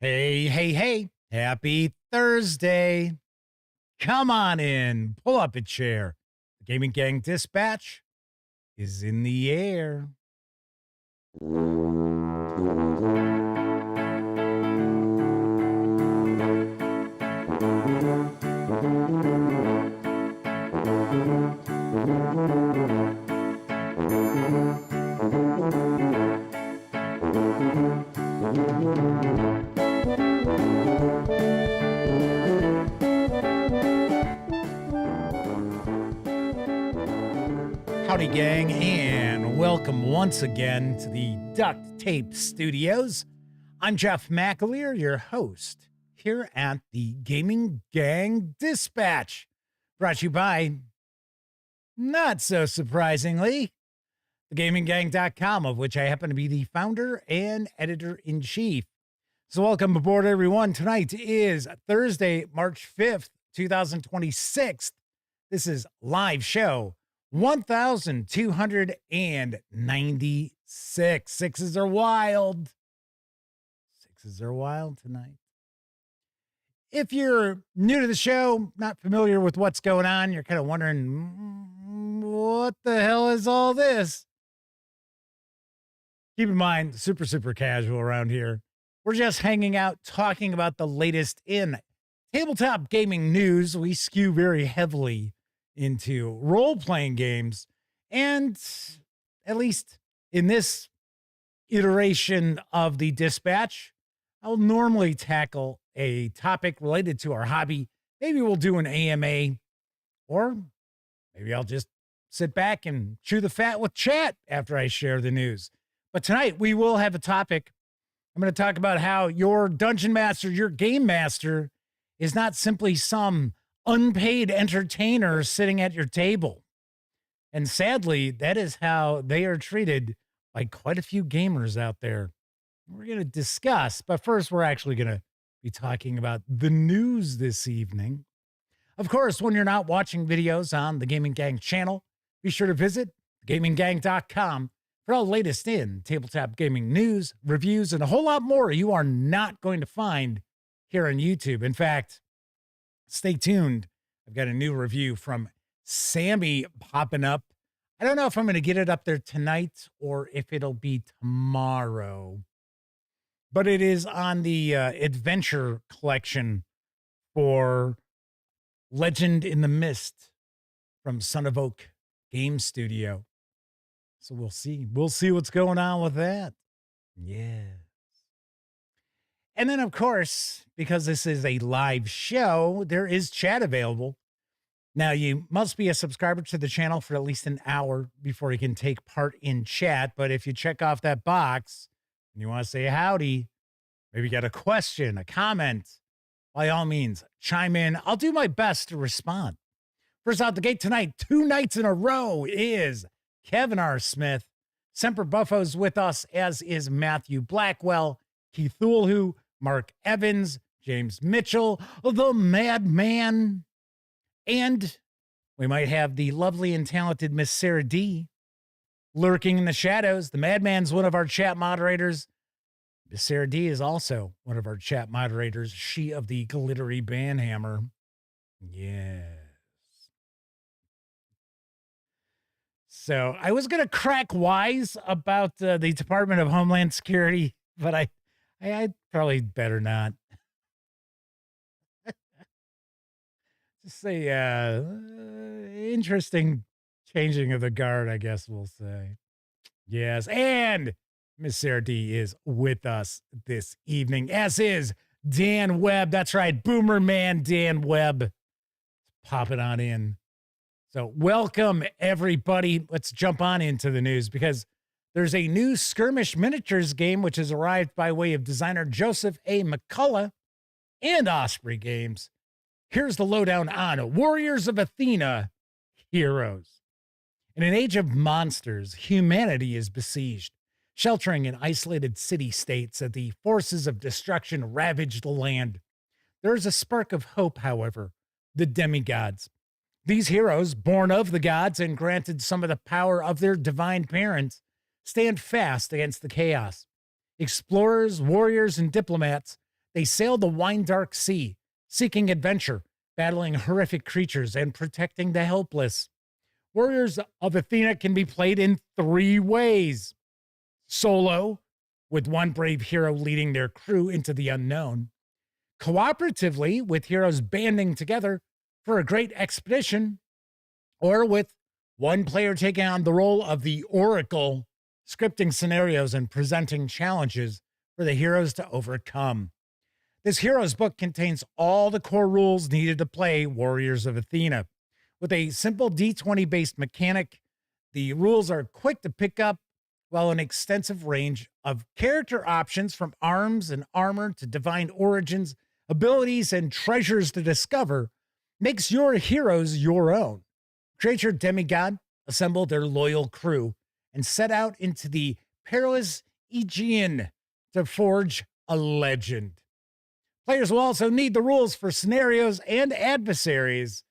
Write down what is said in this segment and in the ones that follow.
Hey, hey, hey. Happy Thursday. Come on in. Pull up a chair. The Gaming Gang Dispatch is in the air. Howdy, gang, and welcome once again to the Duct Tape Studios. I'm Jeff McAleer, your host here at the Gaming Gang Dispatch, brought to you by, not so surprisingly, thegaminggang.com, of which I happen to be the founder and editor-in-chief. So welcome aboard, everyone. Tonight is Thursday, March 5th, 2026. This is live show 1296. Sixes are wild. Sixes are wild tonight. If you're new to the show, not familiar with what's going on, you're kind of wondering, what the hell is all this? Keep in mind, super casual around here. We're just hanging out, talking about the latest in tabletop gaming news. We skew very heavily into role-playing games, and at least in this iteration of the dispatch, I'll normally tackle a topic related to our hobby. Maybe we'll do an AMA, or maybe I'll just sit back and chew the fat with chat after I share the news. But tonight we will have a topic. I'm going to talk about how your dungeon master, your game master, is not simply some unpaid entertainer sitting at your table. And sadly, that is how they are treated by quite a few gamers out there. We're going to discuss, but first we're actually going to be talking about the news this evening. Of course, when you're not watching videos on the Gaming Gang channel, be sure to visit gaminggang.com for all the latest in tabletop gaming news, reviews, and a whole lot more you are not going to find here on YouTube. In fact, stay tuned. I've got a new review from Sammy popping up. I don't know if I'm going to get it up there tonight or if it'll be tomorrow, but it is on the adventure collection for Legend in the Mist from Son of Oak Game Studio. So we'll see. We'll see what's going on with that. Yes. And then, of course, because this is a live show, there is chat available. Now, you must be a subscriber to the channel for at least an hour before you can take part in chat. But if you check off that box and you want to say howdy, maybe you got a question, a comment, by all means, chime in. I'll do my best to respond. First out the gate tonight, 2 nights in a row, is Kevin R. Smith. Semper Buffo's with us, as is Matthew Blackwell, Keith Thulhu, Mark Evans, James Mitchell, the Madman, and we might have the lovely and talented Miss Sarah D. lurking in the shadows. The Madman's one of our chat moderators. Miss Sarah D is also one of our chat moderators, she of the glittery banhammer. Yes. So I was going to crack wise about the Department of Homeland Security, but I probably better not. Just say interesting changing of the guard, I guess we'll say. Yes, and Miss Sarah D is with us this evening, as is Dan Webb. That's right, Boomer Man Dan Webb. Pop it on in. So welcome, everybody. Let's jump on into the news, because there's a new Skirmish Miniatures game which has arrived by way of designer Joseph A. McCullough and Osprey Games. Here's the lowdown on Warriors of Athena, Heroes. In an age of monsters, humanity is besieged, sheltering in isolated city-states as the forces of destruction ravage the land. There is a spark of hope, however, the demigods. These heroes, born of the gods and granted some of the power of their divine parents, stand fast against the chaos. Explorers, warriors, and diplomats They sail the wine-dark sea, seeking adventure, battling horrific creatures, and protecting the helpless. Warriors of Athena can be played in 3 ways. Solo, with one brave hero leading their crew into the unknown. Cooperatively, with heroes banding together for a great expedition. Or with one player taking on the role of the Oracle, scripting scenarios and presenting challenges for the heroes to overcome. This heroes book contains all the core rules needed to play Warriors of Athena. With a simple D20 based mechanic, the rules are quick to pick up, while an extensive range of character options from arms and armor to divine origins, abilities, and treasures to discover makes your heroes your own. Create your demigod, assemble their loyal crew, and set out into the perilous Aegean to forge a legend. Players will also need the rules for scenarios and adversaries,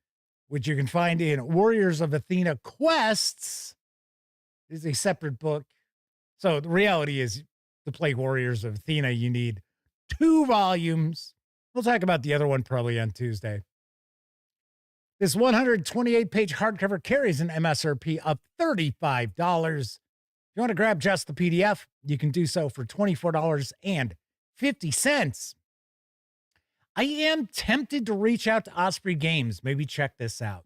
which you can find in Warriors of Athena Quests. It is a separate book. So the reality is, to play Warriors of Athena, you need 2 volumes. We'll talk about the other one probably on Tuesday. This 128-page hardcover carries an MSRP of $35. If you want to grab just the PDF, you can do so for $24.50. I am tempted to reach out to Osprey Games. Maybe check this out.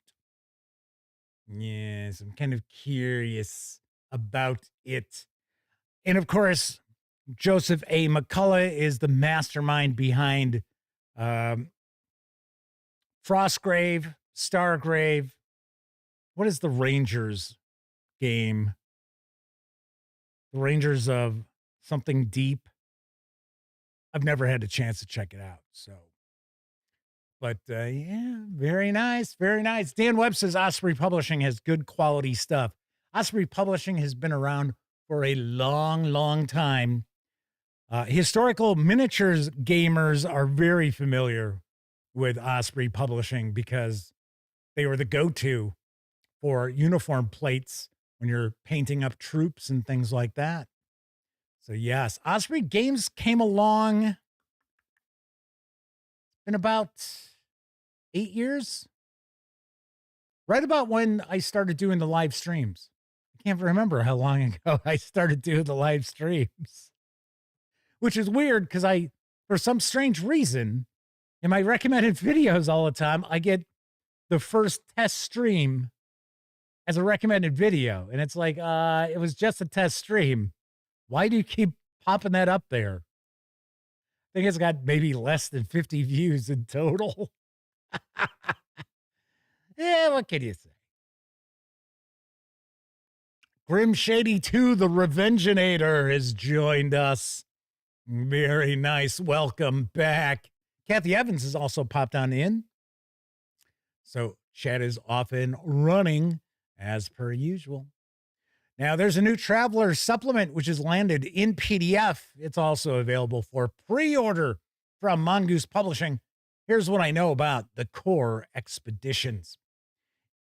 Yes, I'm kind of curious about it. And of course, Joseph A. McCullough is the mastermind behind Frostgrave, Stargrave. What is the Rangers game? The Rangers of something deep. I've never had a chance to check it out. But yeah, very nice. Very nice. Dan Webb says Osprey Publishing has good quality stuff. Osprey Publishing has been around for a long, long time. Historical miniatures gamers are very familiar with Osprey Publishing because they were the go-to for uniform plates when you're painting up troops and things like that. So yes, Osprey Games came along. It's been about 8 years. Right about when I started doing the live streams. I can't remember how long ago I started doing the live streams. Which is weird because for some strange reason, in my recommended videos all the time, I get the first test stream as a recommended video. And it's like, it was just a test stream. Why do you keep popping that up there? I think it's got maybe less than 50 views in total. Yeah, what can you say? Grim Shady 2, the Revengeinator, has joined us. Very nice. Welcome back. Kathy Evans has also popped on in. So chat is off and running as per usual. Now there's a new Traveler supplement which has landed in PDF. It's also available for pre-order from Mongoose Publishing. Here's what I know about the Core Expeditions.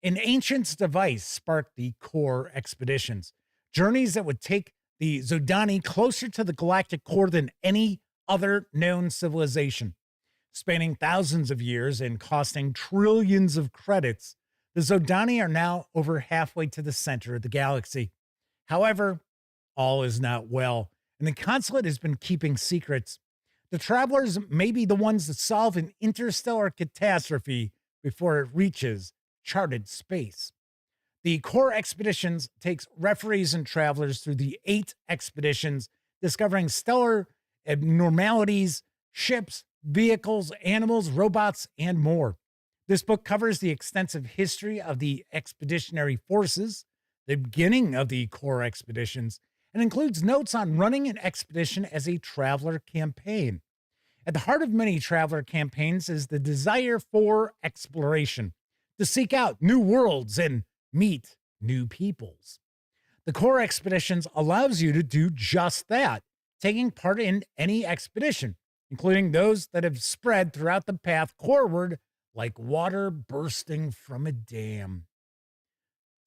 An ancient's device sparked the Core Expeditions, journeys that would take the Zodani closer to the galactic core than any other known civilization. Spanning thousands of years and costing trillions of credits, the Zodani are now over halfway to the center of the galaxy. However, all is not well, and the consulate has been keeping secrets. The travelers may be the ones that solve an interstellar catastrophe before it reaches charted space. The Core Expeditions takes referees and travelers through the 8 expeditions, discovering stellar abnormalities, ships, vehicles, animals, robots, and more. This book covers the extensive history of the expeditionary forces, the beginning of the Core Expeditions, and includes notes on running an expedition as a traveler campaign. At the heart of many traveler campaigns is the desire for exploration, to seek out new worlds and meet new peoples. The Core Expeditions allows you to do just that, taking part in any expedition, including those that have spread throughout the path coreward like water bursting from a dam.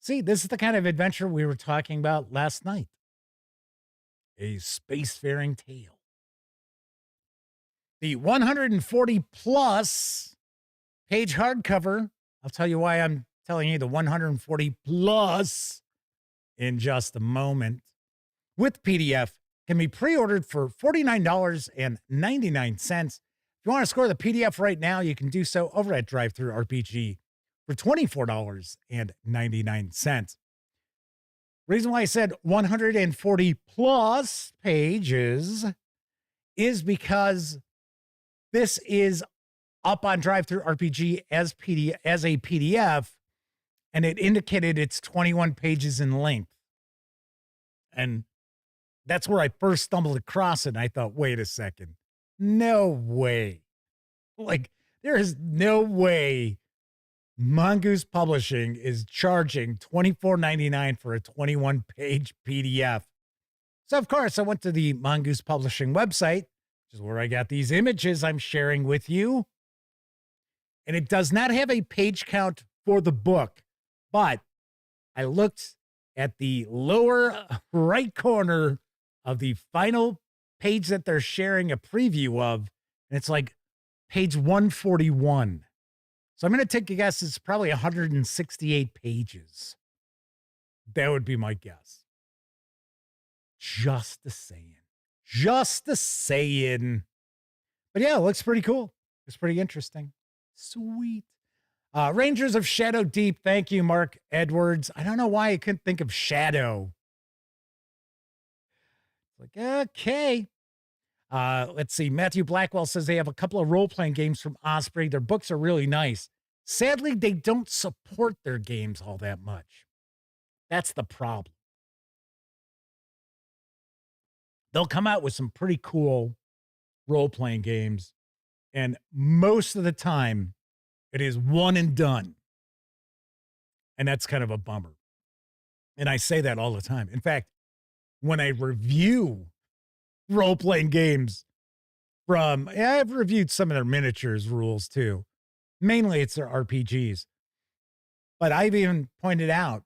See, this is the kind of adventure we were talking about last night. A spacefaring tale. the 140 plus page hardcover. I'll tell you why I'm telling you the 140 plus in just a moment. With PDF, can be pre-ordered for $49.99. If you want to score the PDF right now, you can do so over at DriveThruRPG for $24.99. Reason why I said 140 plus pages is because this is up on DriveThruRPG as a PDF, and it indicated it's 21 pages in length. And that's where I first stumbled across it, and I thought, wait a second. No way. Like, there is no way Mongoose Publishing is charging $24.99 for a 21-page PDF. So, of course, I went to the Mongoose Publishing website, which is where I got these images I'm sharing with you. And it does not have a page count for the book, but I looked at the lower right corner of the final page that they're sharing a preview of, and it's like page 141. So I'm going to take a guess it's probably 168 pages. That would be my guess. Just a saying. Just a saying. But yeah, it looks pretty cool. It's pretty interesting. Sweet. Rangers of Shadow Deep. Thank you, Mark Edwards. I don't know why I couldn't think of Shadow. Like, okay. Let's see. Matthew Blackwell says they have a couple of role-playing games from Osprey. Their books are really nice. Sadly, they don't support their games all that much. That's the problem. They'll come out with some pretty cool role-playing games, and most of the time, it is one and done. And that's kind of a bummer. And I say that all the time. In fact, when I review role-playing games I've reviewed some of their miniatures rules too. Mainly it's their RPGs. But I've even pointed out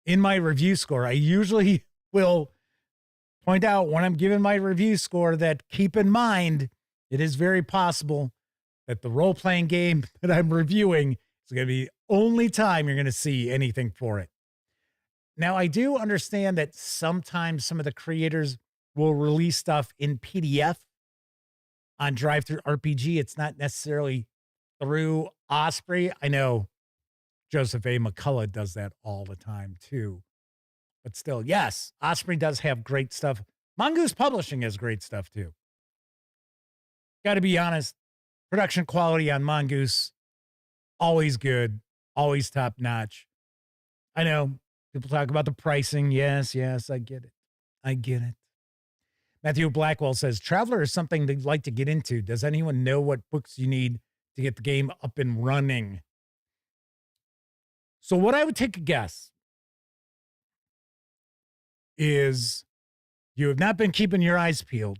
in my review score, I usually will point out when I'm giving my review score that keep in mind, it is very possible that the role-playing game that I'm reviewing is going to be the only time you're going to see anything for it. Now, I do understand that sometimes some of the creators will release stuff in PDF on DriveThruRPG. It's not necessarily through Osprey. I know Joseph A. McCullough does that all the time too. But still, yes, Osprey does have great stuff. Mongoose Publishing has great stuff too. Got to be honest, production quality on Mongoose, always good, always top notch. I know people talk about the pricing. Yes, I get it. I get it. Matthew Blackwell says, Traveler is something they'd like to get into. Does anyone know what books you need to get the game up and running? So what I would take a guess is you have not been keeping your eyes peeled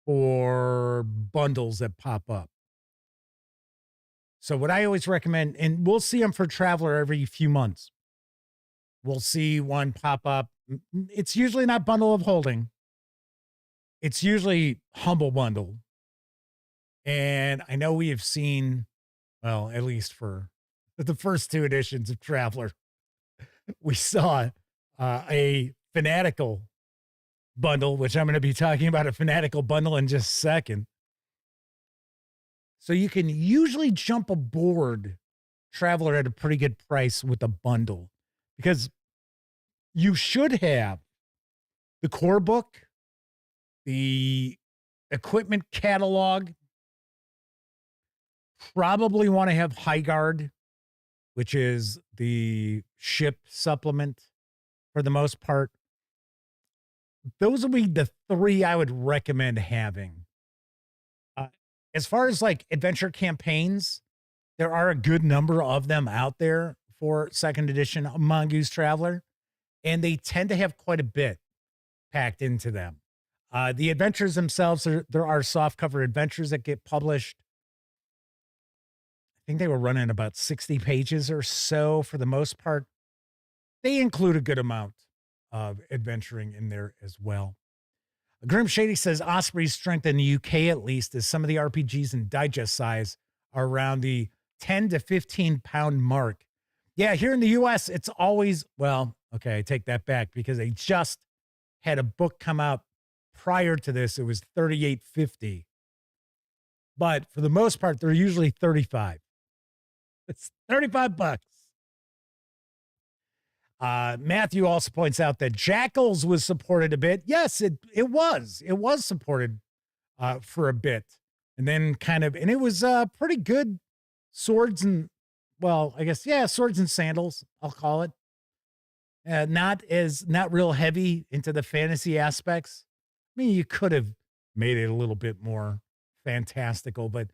for bundles that pop up. So what I always recommend, and we'll see them for Traveler every few months. We'll see one pop up. It's usually not Bundle of Holding. It's usually Humble Bundle. And I know we have seen, well, at least for the first two editions of Traveler, we saw a Fanatical bundle, which I'm going to be talking about a Fanatical bundle in just a second. So you can usually jump aboard Traveler at a pretty good price with a bundle, because you should have the core book, the equipment catalog, probably want to have High Guard, which is the ship supplement for the most part. Those will be the three I would recommend having. As far as like adventure campaigns, there are a good number of them out there for second edition of Mongoose Traveler, and they tend to have quite a bit packed into them. The adventures themselves, there are softcover adventures that get published. I think they were running about 60 pages or so for the most part. They include a good amount of adventuring in there as well. Grim Shady says Osprey's strength in the UK, at least, is some of the RPGs in digest size are around the 10 to 15 pound mark. Yeah, here in the US, it's always, well, okay, I take that back because they just had a book come out prior to this. It was $38.50. But for the most part, they're usually 35. It's 35 bucks. Matthew also points out that Jackals was supported a bit. Yes, it was. It was supported for a bit. And then and it was pretty good swords and, well, I guess, yeah, swords and sandals, I'll call it. Not real heavy into the fantasy aspects. I mean, you could have made it a little bit more fantastical, but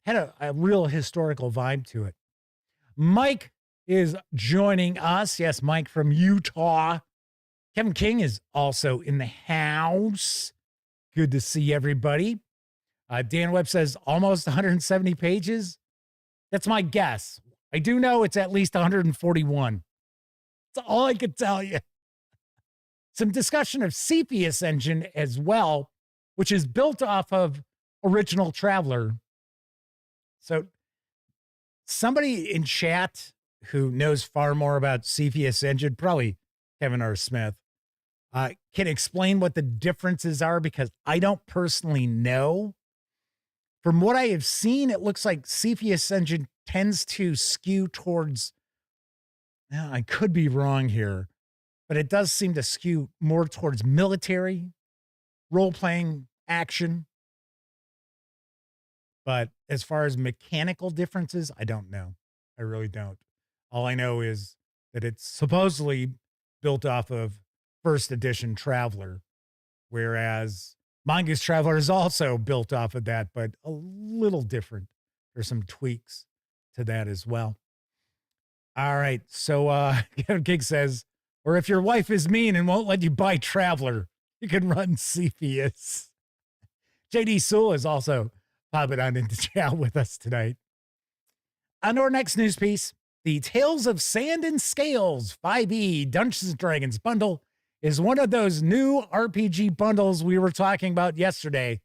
had a real historical vibe to it. Mike is joining us. Yes, Mike from Utah. Kevin King is also in the house. Good to see everybody. Dan Webb says almost 170 pages. That's my guess. I do know it's at least 141. That's all I could tell you. Some discussion of Cepheus Engine as well, which is built off of Original Traveler. So somebody in chat who knows far more about Cepheus Engine, probably Kevin R. Smith, can explain what the differences are, because I don't personally know. From what I have seen, it looks like Cepheus Engine tends to skew towards, now I could be wrong here, but it does seem to skew more towards military, role-playing, action. But as far as mechanical differences, I don't know. I really don't. All I know is that it's supposedly built off of first edition Traveler, whereas Mongoose Traveler is also built off of that, but a little different. There's some tweaks to that as well. All right. So Kevin King says, or if your wife is mean and won't let you buy Traveler, you can run Cepheus. JD Sewell is also popping on into chat with us tonight. On our next news piece, the Tales of Sand and Scales 5e Dungeons & Dragons bundle is one of those new RPG bundles we were talking about yesterday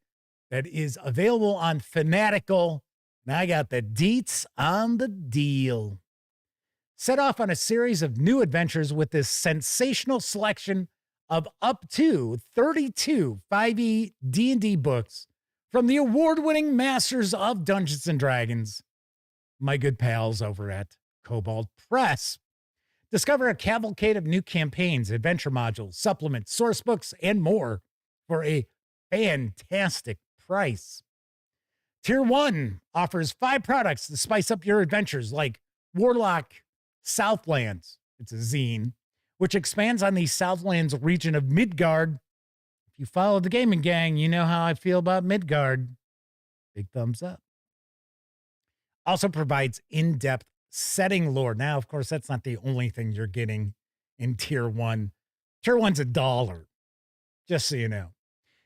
that is available on Fanatical. And I got the deets on the deal. Set off on a series of new adventures with this sensational selection of up to 32 5e D&D books from the award-winning masters of Dungeons & Dragons, my good pals over at Kobold Press. Discover a cavalcade of new campaigns, adventure modules, supplements, source books, and more for a fantastic price. Tier 1 offers 5 products to spice up your adventures, like Warlock Southlands. It's a zine, which expands on the Southlands region of Midgard. If you follow the gaming gang, you know how I feel about Midgard. Big thumbs up. Also provides in-depth setting lore. Now, of course, that's not the only thing you're getting in Tier 1. Tier 1's $1, just so you know.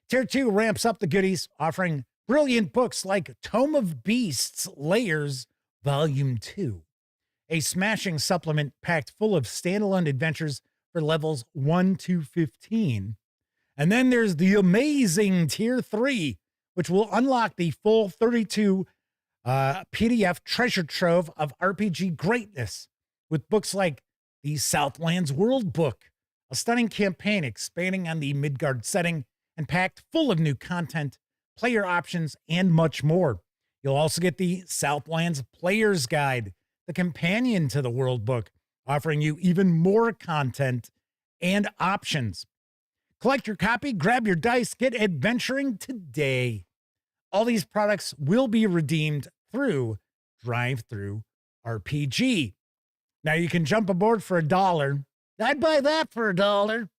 Tier 2 ramps up the goodies, offering brilliant books like Tome of Beasts Layers Volume 2, a smashing supplement packed full of standalone adventures for levels 1 to 15. And then there's the amazing Tier 3, which will unlock the full 32 PDF treasure trove of RPG greatness with books like the Southlands World Book, a stunning campaign expanding on the Midgard setting and packed full of new content, player options, and much more. You'll also get the Southlands Player's Guide, the companion to the World Book, offering you even more content and options. Collect your copy, grab your dice, get adventuring today. All these products will be redeemed through Drive-Thru RPG. Now you can jump aboard for $1. I'd buy that for $1.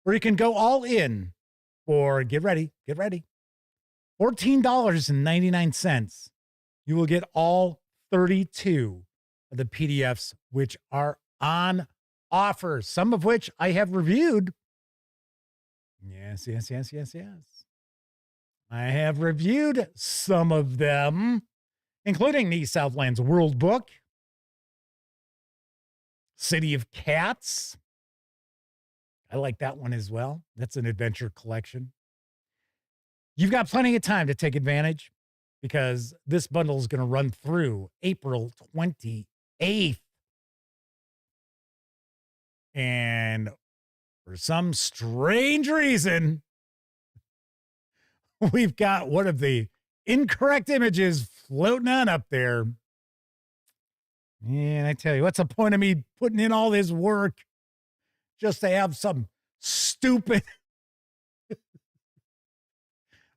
Or you can go all in for, get ready, $14.99. You will get all 32 of the PDFs, which are on offer, some of which I have reviewed. Yes. I have reviewed some of them, including the Southlands World Book, City of Cats. I like that one as well. That's an adventure collection. You've got plenty of time to take advantage because this bundle is going to run through April 28th. And for some strange reason, we've got one of the incorrect images floating on up there. And I tell you, what's the point of me putting in all this work just to have some stupid...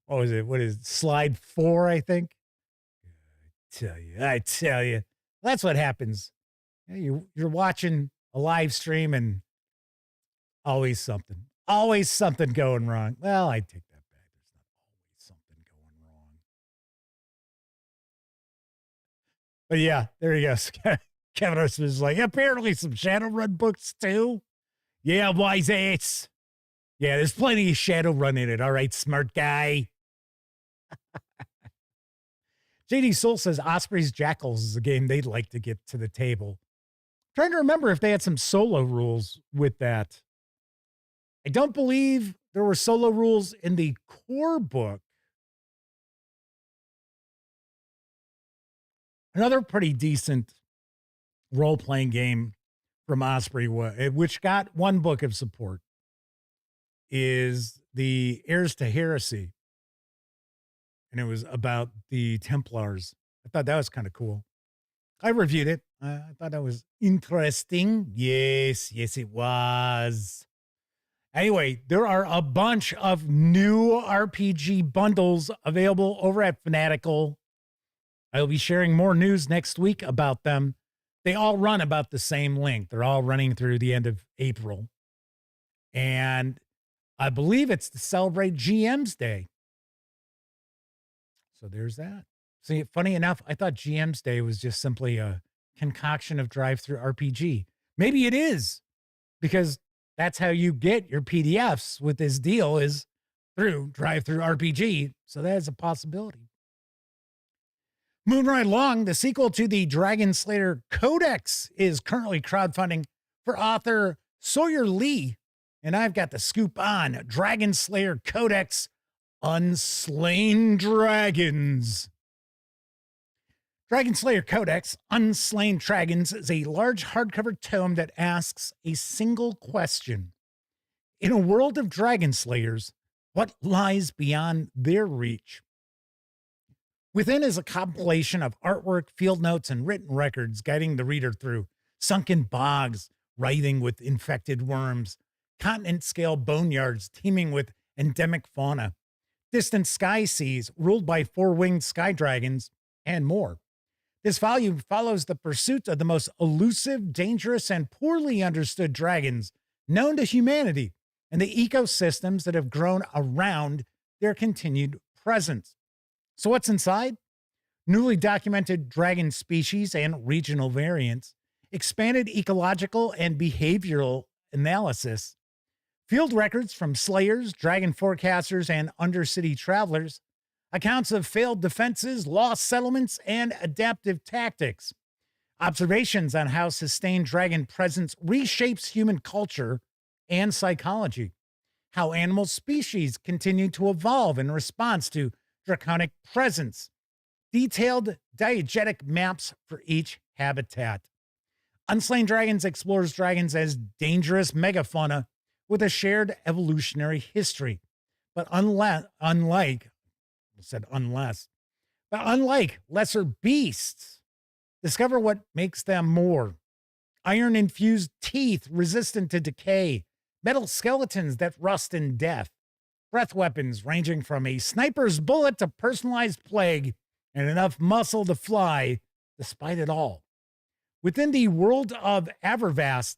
What was it? What is it? Slide 4, I think? I tell you. That's what happens. You're watching a live stream and always something going wrong. Well, I take that back. There's not always something going wrong. But yeah, there he goes. Kevin is like, apparently some Shadowrun books too. Yeah, wise ass. Yeah, there's plenty of Shadowrun in it. All right, smart guy. JD Soul says Osprey's Jackals is a game they'd like to get to the table. Trying to remember if they had some solo rules with that. I don't believe there were solo rules in the core book. Another pretty decent role-playing game from Osprey, which got one book of support, is the Heirs to Heresy. And it was about the Templars. I thought that was kind of cool. I reviewed it. I thought that was interesting. Yes, it was. Anyway, there are a bunch of new RPG bundles available over at Fanatical. I'll be sharing more news next week about them. They all run about the same length. They're all running through the end of April. And I believe it's to celebrate GM's Day. So there's that. See, funny enough, I thought GM's Day was just simply a concoction of drive-through RPG. Maybe it is, because that's how you get your PDFs with this deal is through drive-through RPG. So that is a possibility. Moving right along, the sequel to the Dragon Slayer Codex is currently crowdfunding for author Sawyer Lee. And I've got the scoop on Dragon Slayer Codex Unslain Dragons. Dragon Slayer Codex Unslain Dragons is a large hardcover tome that asks a single question. In a world of dragon slayers, what lies beyond their reach? Within is a compilation of artwork, field notes, and written records guiding the reader through sunken bogs writhing with infected worms, continent-scale boneyards teeming with endemic fauna, distant sky seas ruled by four-winged sky dragons, and more. This volume follows the pursuit of the most elusive, dangerous, and poorly understood dragons known to humanity and the ecosystems that have grown around their continued presence. So what's inside? Newly documented dragon species and regional variants, expanded ecological and behavioral analysis, field records from slayers, dragon forecasters, and undercity travelers, accounts of failed defenses, lost settlements, and adaptive tactics, observations on how sustained dragon presence reshapes human culture and psychology, how animal species continue to evolve in response to draconic presence, detailed diegetic maps for each habitat. Unslain Dragons explores dragons as dangerous megafauna with a shared evolutionary history. But unlike lesser beasts, discover what makes them more. Iron-infused teeth resistant to decay, metal skeletons that rust in death, breath weapons ranging from a sniper's bullet to personalized plague, and enough muscle to fly despite it all. Within the world of Avervast,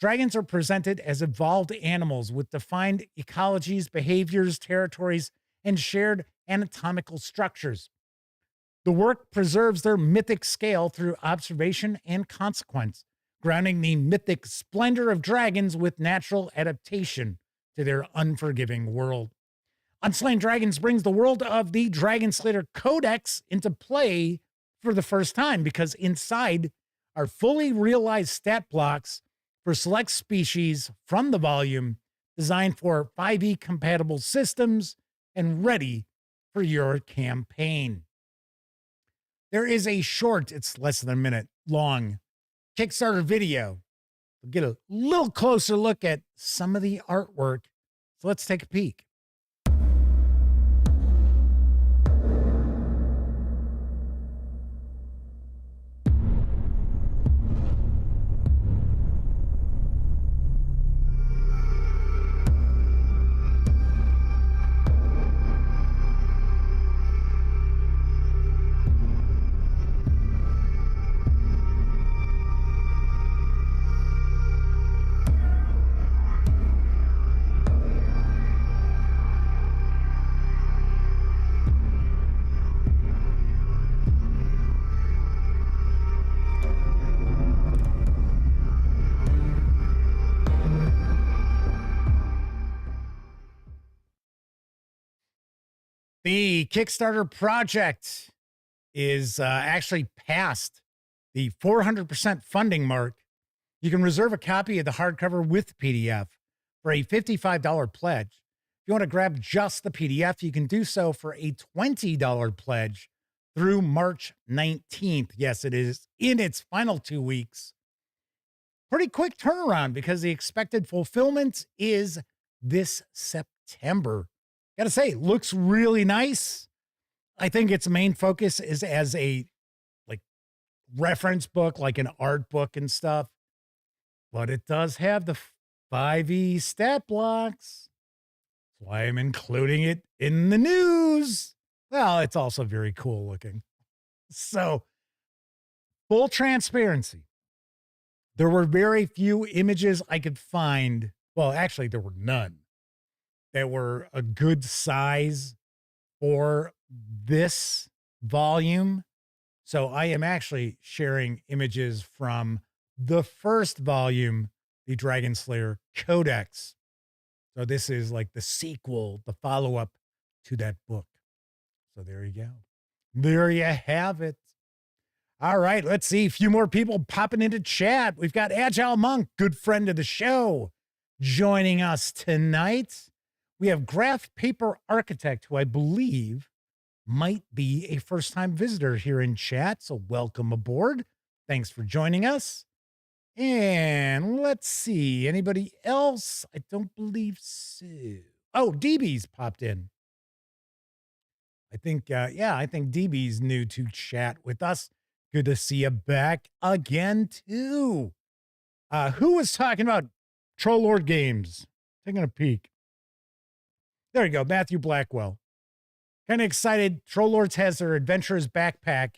dragons are presented as evolved animals with defined ecologies, behaviors, territories, and shared anatomical structures. The work preserves their mythic scale through observation and consequence, grounding the mythic splendor of dragons with natural adaptation to their unforgiving world. Unslain Dragons brings the world of the Dragon Slayer Codex into play for the first time because inside are fully realized stat blocks for select species from the volume, designed for 5e compatible systems and ready for your campaign. There is a short, it's less than a minute long, Kickstarter video. We'll get a little closer look at some of the artwork. So let's take a peek. The Kickstarter project is actually past the 400% funding mark. You can reserve a copy of the hardcover with PDF for a $55 pledge. If you want to grab just the PDF, you can do so for a $20 pledge through March 19th. Yes, it is in its final 2 weeks. Pretty quick turnaround because the expected fulfillment is this September. Gotta say, looks really nice. I think its main focus is as a reference book, like an art book and stuff. But it does have the 5e stat blocks. That's why I'm including it in the news. Well, it's also very cool looking. So, full transparency. There were very few images I could find. Well, actually, there were none that were a good size for this volume. So I am actually sharing images from the first volume, the Dragon Slayer Codex. So this is like the sequel, the follow-up to that book. So there you go. There you have it. All right, let's see a few more people popping into chat. We've got Agile Monk, good friend of the show, joining us tonight. We have Graph Paper Architect, who I believe might be a first-time visitor here in chat. So welcome aboard. Thanks for joining us. And let's see, anybody else? I don't believe so. Oh, DB's popped in. I think, I think DB's new to chat with us. Good to see you back again, too. Who was talking about Troll Lord Games? Taking a peek. There you go, Matthew Blackwell. Kind of excited. Troll Lords has their Adventurers backpack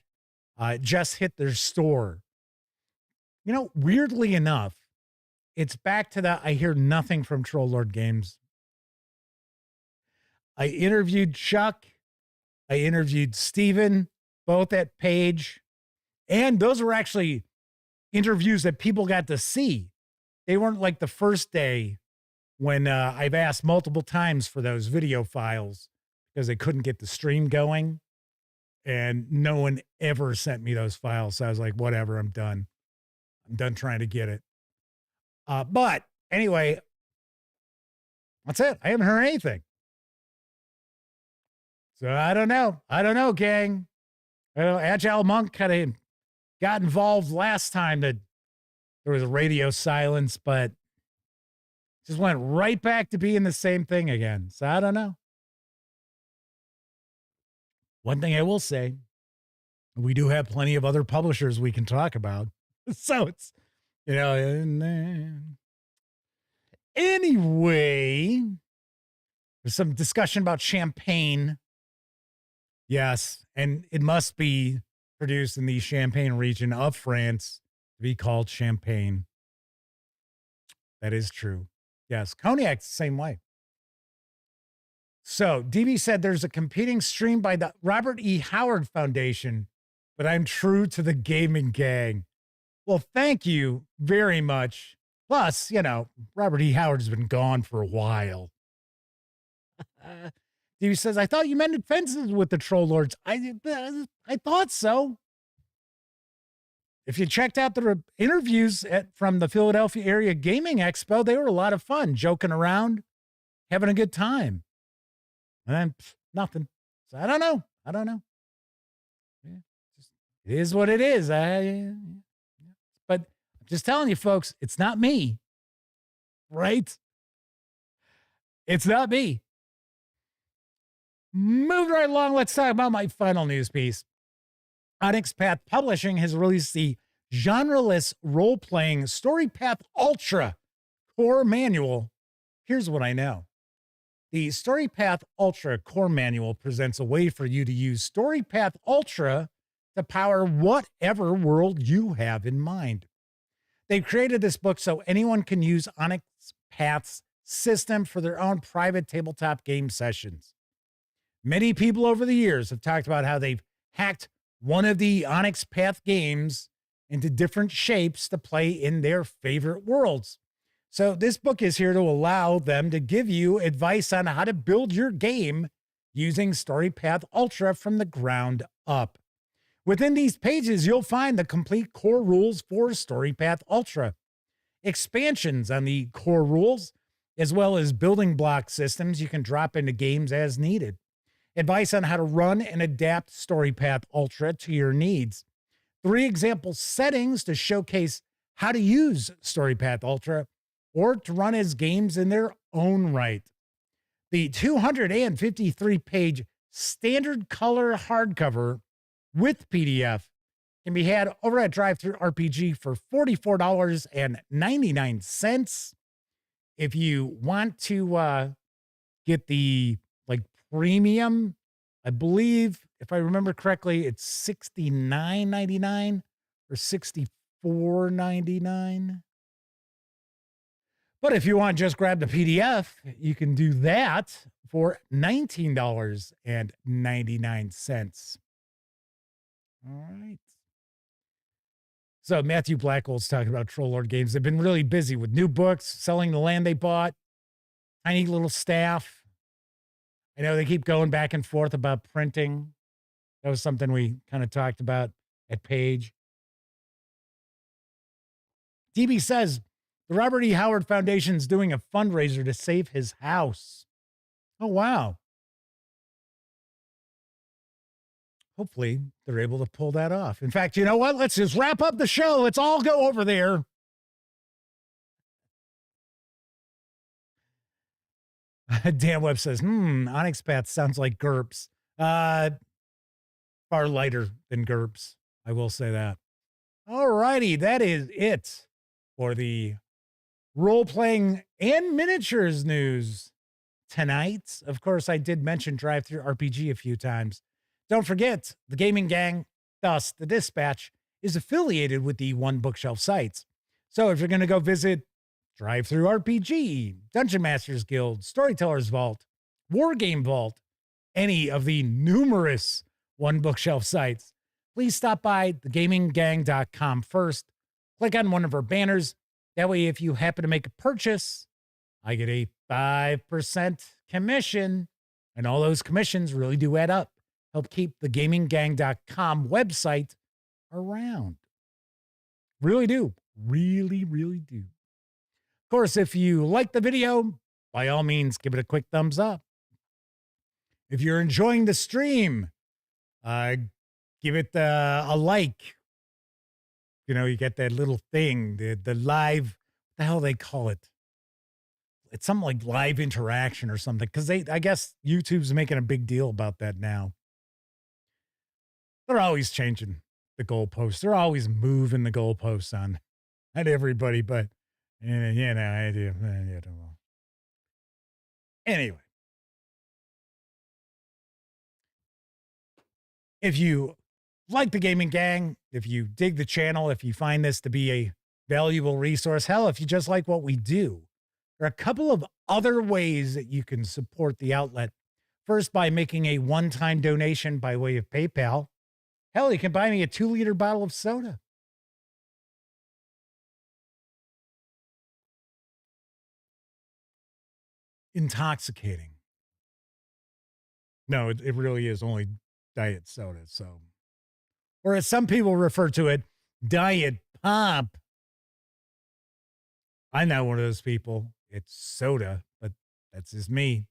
just hit their store. You know, weirdly enough, it's back to that I hear nothing from Troll Lord Games. I interviewed Chuck. I interviewed Steven, both at Page. And those were actually interviews that people got to see. They weren't like the first day when I've asked multiple times for those video files because they couldn't get the stream going. And no one ever sent me those files. So I was like, whatever, I'm done. I'm done trying to get it. But anyway, that's it. I haven't heard anything. So I don't know. I don't know, gang. I know Agile Monk kind of got involved last time that there was a radio silence, but just went right back to being the same thing again. So I don't know. One thing I will say, we do have plenty of other publishers we can talk about. So it's, you know, anyway, there's some discussion about champagne. Yes, and it must be produced in the Champagne region of France to be called champagne. That is true. Yes, cognac's the same way. So DB said there's a competing stream by the Robert E. Howard Foundation, but I'm true to the gaming gang. Well, thank you very much. Plus, you know, Robert E. Howard's been gone for a while. DB says, I thought you mended fences with the Troll Lords. I thought so. If you checked out the interviews from the Philadelphia Area Gaming Expo, they were a lot of fun, joking around, having a good time. And then nothing. So I don't know. Yeah, it is what it is. But I'm just telling you, folks, it's not me. Right? It's not me. Moving right along, let's talk about my final news piece. Onyx Path Publishing has released the genreless role-playing Story Path Ultra Core Manual. Here's what I know. The Story Path Ultra Core Manual presents a way for you to use Story Path Ultra to power whatever world you have in mind. They've created this book so anyone can use Onyx Path's system for their own private tabletop game sessions. Many people over the years have talked about how they've hacked one of the Onyx Path games into different shapes to play in their favorite worlds. So this book is here to allow them to give you advice on how to build your game using Story Path Ultra from the ground up. Within these pages, you'll find the complete core rules for Story Path Ultra, expansions on the core rules, as well as building block systems you can drop into games as needed, advice on how to run and adapt Story Path Ultra to your needs, 3 example settings to showcase how to use Story Path Ultra or to run as games in their own right. The 253-page standard color hardcover with PDF can be had over at TTRPG for $44.99. If you want to get the premium, I believe, if I remember correctly, it's $69.99 or $64.99. But if you want to just grab the PDF, you can do that for $19.99. All right. So Matthew Blackwell's talking about Troll Lord Games. They've been really busy with new books, selling the land they bought, tiny little staff. I know they keep going back and forth about printing. That was something we kind of talked about at Page. DB says the Robert E. Howard Foundation is doing a fundraiser to save his house. Oh, wow. Hopefully they're able to pull that off. In fact, you know what? Let's just wrap up the show. Let's all go over there. Dan Webb says, Onyx Path sounds like GURPS. Far lighter than GURPS. I will say that. All righty. That is it for the role-playing and miniatures news tonight. Of course, I did mention Drive-Thru RPG a few times. Don't forget, the gaming gang, thus the Dispatch, is affiliated with the One Bookshelf sites. So if you're going to go visit Drive-Thru RPG, Dungeon Masters Guild, Storytellers Vault, Wargame Vault, any of the numerous One Bookshelf sites, please stop by thegaminggang.com first. Click on one of our banners. That way, if you happen to make a purchase, I get a 5% commission, and all those commissions really do add up. Help keep the gaminggang.com website around. Really do. Really, really do. Of course, if you like the video, by all means, give it a quick thumbs up. If you're enjoying the stream, give it a like. You know, you get that little thing, the live, what the hell they call it? It's something like live interaction or something, because I guess YouTube's making a big deal about that now. They're always changing the goalposts. They're always moving the goalposts on everybody, but, you know, I don't know. Anyway. If you like the Gaming Gang, if you dig the channel, if you find this to be a valuable resource, hell, if you just like what we do, there are a couple of other ways that you can support the outlet. First, by making a one-time donation by way of PayPal. Hell, you can buy me a 2-liter bottle of soda. Intoxicating. No, it really is only diet soda. So, or as some people refer to it, diet pop. I'm not one of those people. It's soda, but That's just me.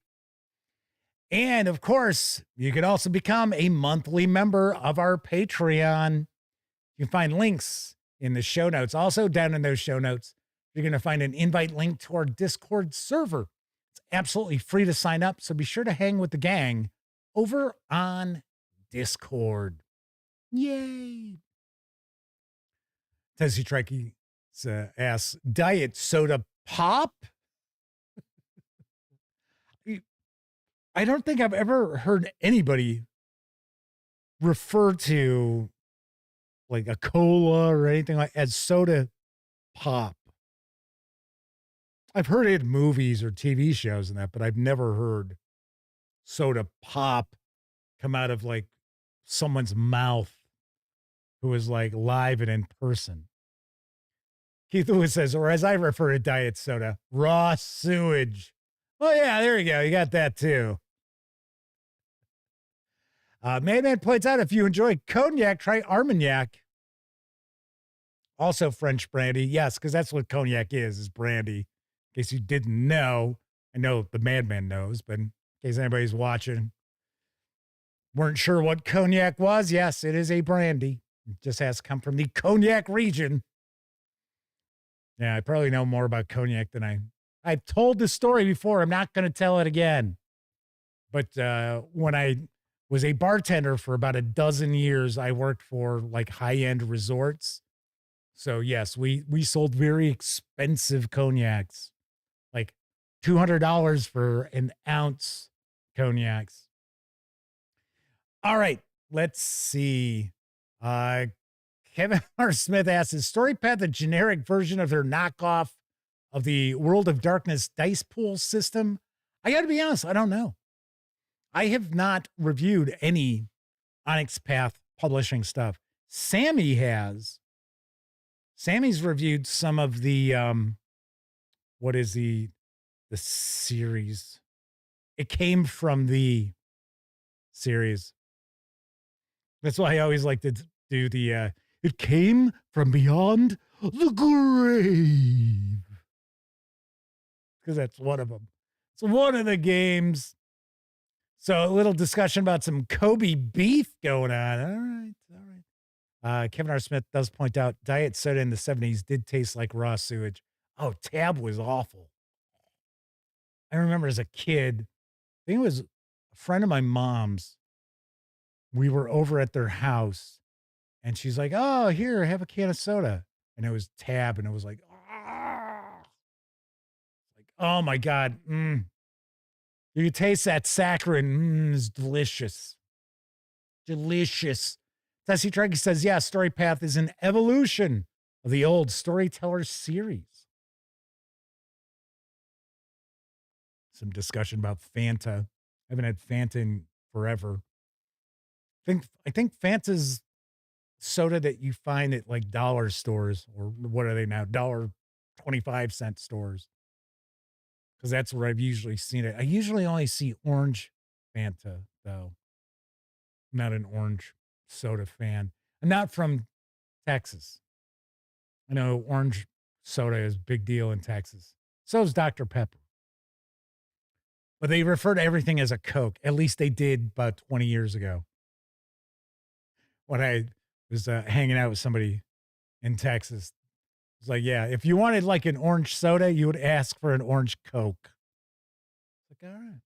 And of course, you can also become a monthly member of our Patreon. You can find links in the show notes. Also, down in those show notes, you're going to find an invite link to our Discord server. It's absolutely free to sign up, so be sure to hang with the gang over on Discord. Yay! Tessie Trekkie asks, diet soda pop? I don't think I've ever heard anybody refer to like a cola or anything like as soda pop. I've heard it in movies or TV shows and that, but I've never heard soda pop come out of like someone's mouth who is like live and in person. Keith Lewis says, or as I refer to diet soda, raw sewage. Oh yeah, there you go. You got that too. Madman points out, if you enjoy cognac, try Armagnac. Also French brandy. Yes, because that's what cognac is brandy. In case you didn't know. I know the Madman knows, but in case anybody's watching, weren't sure what cognac was. Yes, it is a brandy. It just has to come from the cognac region. Yeah, I probably know more about cognac than I've told the story before. I'm not going to tell it again. But when I was a bartender for about a dozen years, I worked for like high-end resorts. So yes, we sold very expensive cognacs, like $200 for an ounce cognacs. All right, let's see. Kevin R. Smith asks, is StoryPath a generic version of their knockoff of the World of Darkness dice pool system? I got to be honest, I don't know. I have not reviewed any Onyx Path Publishing stuff. Sammy has. Sammy's reviewed some of the, what is the series? It came from the series. That's why I always like to do the, it came from beyond the grave. Because that's one of them. It's one of the games. So a little discussion about some Kobe beef going on. All right. Kevin R. Smith does point out diet soda in the 70s did taste like raw sewage. Oh, Tab was awful. I remember as a kid, I think it was a friend of my mom's. We were over at their house and she's like, oh, here, have a can of soda. And it was Tab and it was like, oh my God. You can taste that saccharin. It's delicious. Delicious. Tessie Trekkie says, yeah, StoryPath is an evolution of the old Storyteller series. Some discussion about Fanta. I haven't had Fanta in forever. I think Fanta's soda that you find at like dollar stores, or what are they now? $1.25 stores. Because that's where I've usually seen it. I usually only see orange Fanta, though. I'm not an orange soda fan. I'm not from Texas. I know orange soda is a big deal in Texas. So is Dr. Pepper. But they refer to everything as a Coke. At least they did about 20 years ago. When I was hanging out with somebody in Texas, it's like, yeah, if you wanted like an orange soda, you would ask for an orange Coke. It's like, all right.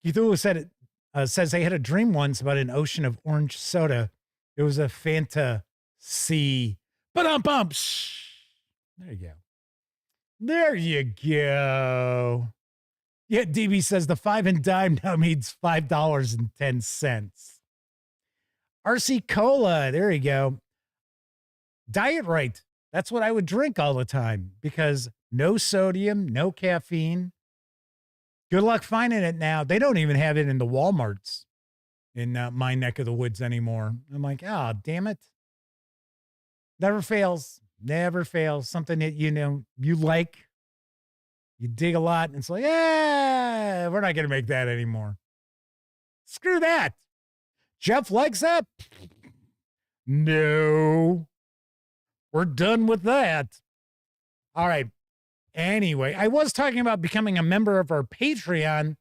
Keithula said says they had a dream once about an ocean of orange soda. It was a Fanta C. Ba-dum-bum. There you go. There you go. Yeah, DB says the 5 and dime now means $5.10. RC Cola. There you go. Diet Right. That's what I would drink all the time because no sodium, no caffeine. Good luck finding it now. They don't even have it in the Walmarts in my neck of the woods anymore. I'm like, oh, damn it. Never fails. Never fails. Something that, you know, you like, you dig a lot, and it's like, yeah, we're not going to make that anymore. Screw that. Jeff likes that? No. We're done with that. All right. Anyway, I was talking about becoming a member of our Patreon.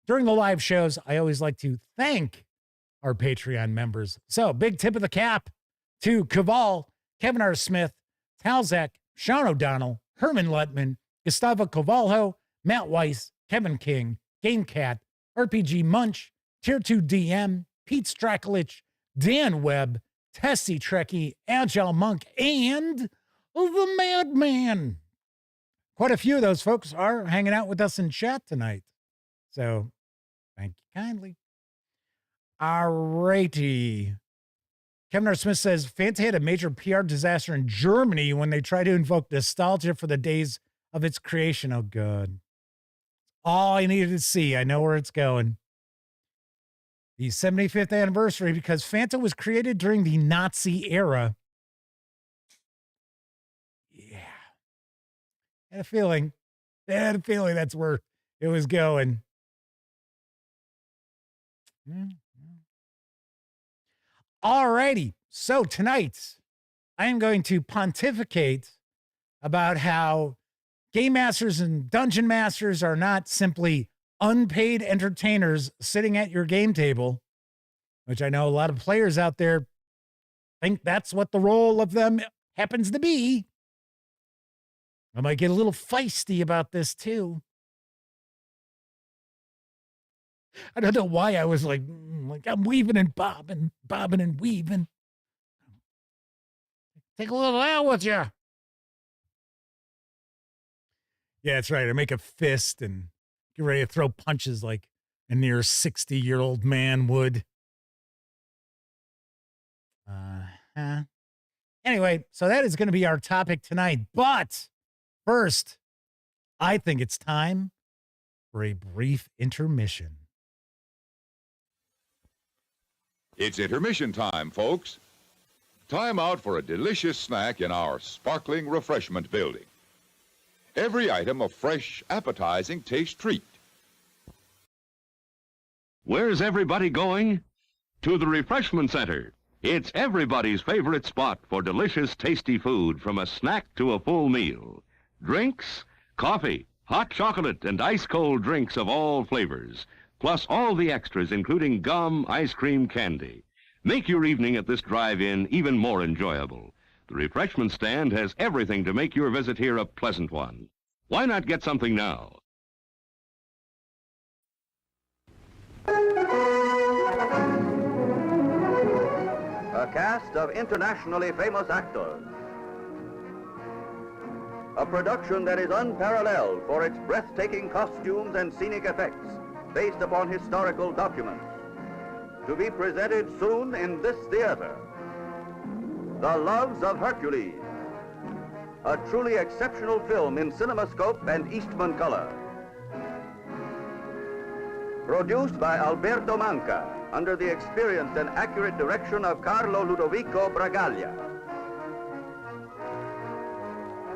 During the live shows, I always like to thank our Patreon members. So, big tip of the cap to Kaval, Kevin R. Smith, Talzak, Sean O'Donnell, Herman Lutman, Gustavo Cavalho, Matt Weiss, Kevin King, GameCat, RPG Munch, Tier 2 DM, Pete Strakulich, Dan Webb, Tessie Trekkie, Agile Monk, and the Madman. Quite a few of those folks are hanging out with us in chat tonight. So, thank you kindly. All righty. Kevin R. Smith says, Fanta had a major PR disaster in Germany when they tried to invoke nostalgia for the days of its creation. Oh, God. All I needed to see. I know where it's going. The 75th anniversary, because Fanta was created during the Nazi era. Yeah. I had a feeling that's where it was going. All righty. So tonight, I am going to pontificate about how game masters and dungeon masters are not simply unpaid entertainers sitting at your game table, which I know a lot of players out there think that's what the role of them happens to be. I might get a little feisty about this too. I don't know why I was like I'm weaving and bobbing and weaving. Take a little out with you. Yeah, that's right. I make a fist and get ready to throw punches like a near 60-year-old man would. Anyway, so that is going to be our topic tonight. But first, I think it's time for a brief intermission. It's intermission time, folks. Time out for a delicious snack in our sparkling refreshment building. Every item a fresh, appetizing taste treat. Where's everybody going? To the refreshment center. It's everybody's favorite spot for delicious, tasty food, from a snack to a full meal. Drinks, coffee, hot chocolate, and ice-cold drinks of all flavors, plus all the extras, including gum, ice cream, candy. Make your evening at this drive-in even more enjoyable. The refreshment stand has everything to make your visit here a pleasant one. Why not get something now? A cast of internationally famous actors. A production that is unparalleled for its breathtaking costumes and scenic effects, based upon historical documents. To be presented soon in this theater. The Loves of Hercules. A truly exceptional film in CinemaScope and Eastman color. Produced by Alberto Manca, under the experienced and accurate direction of Carlo Ludovico Bragaglia.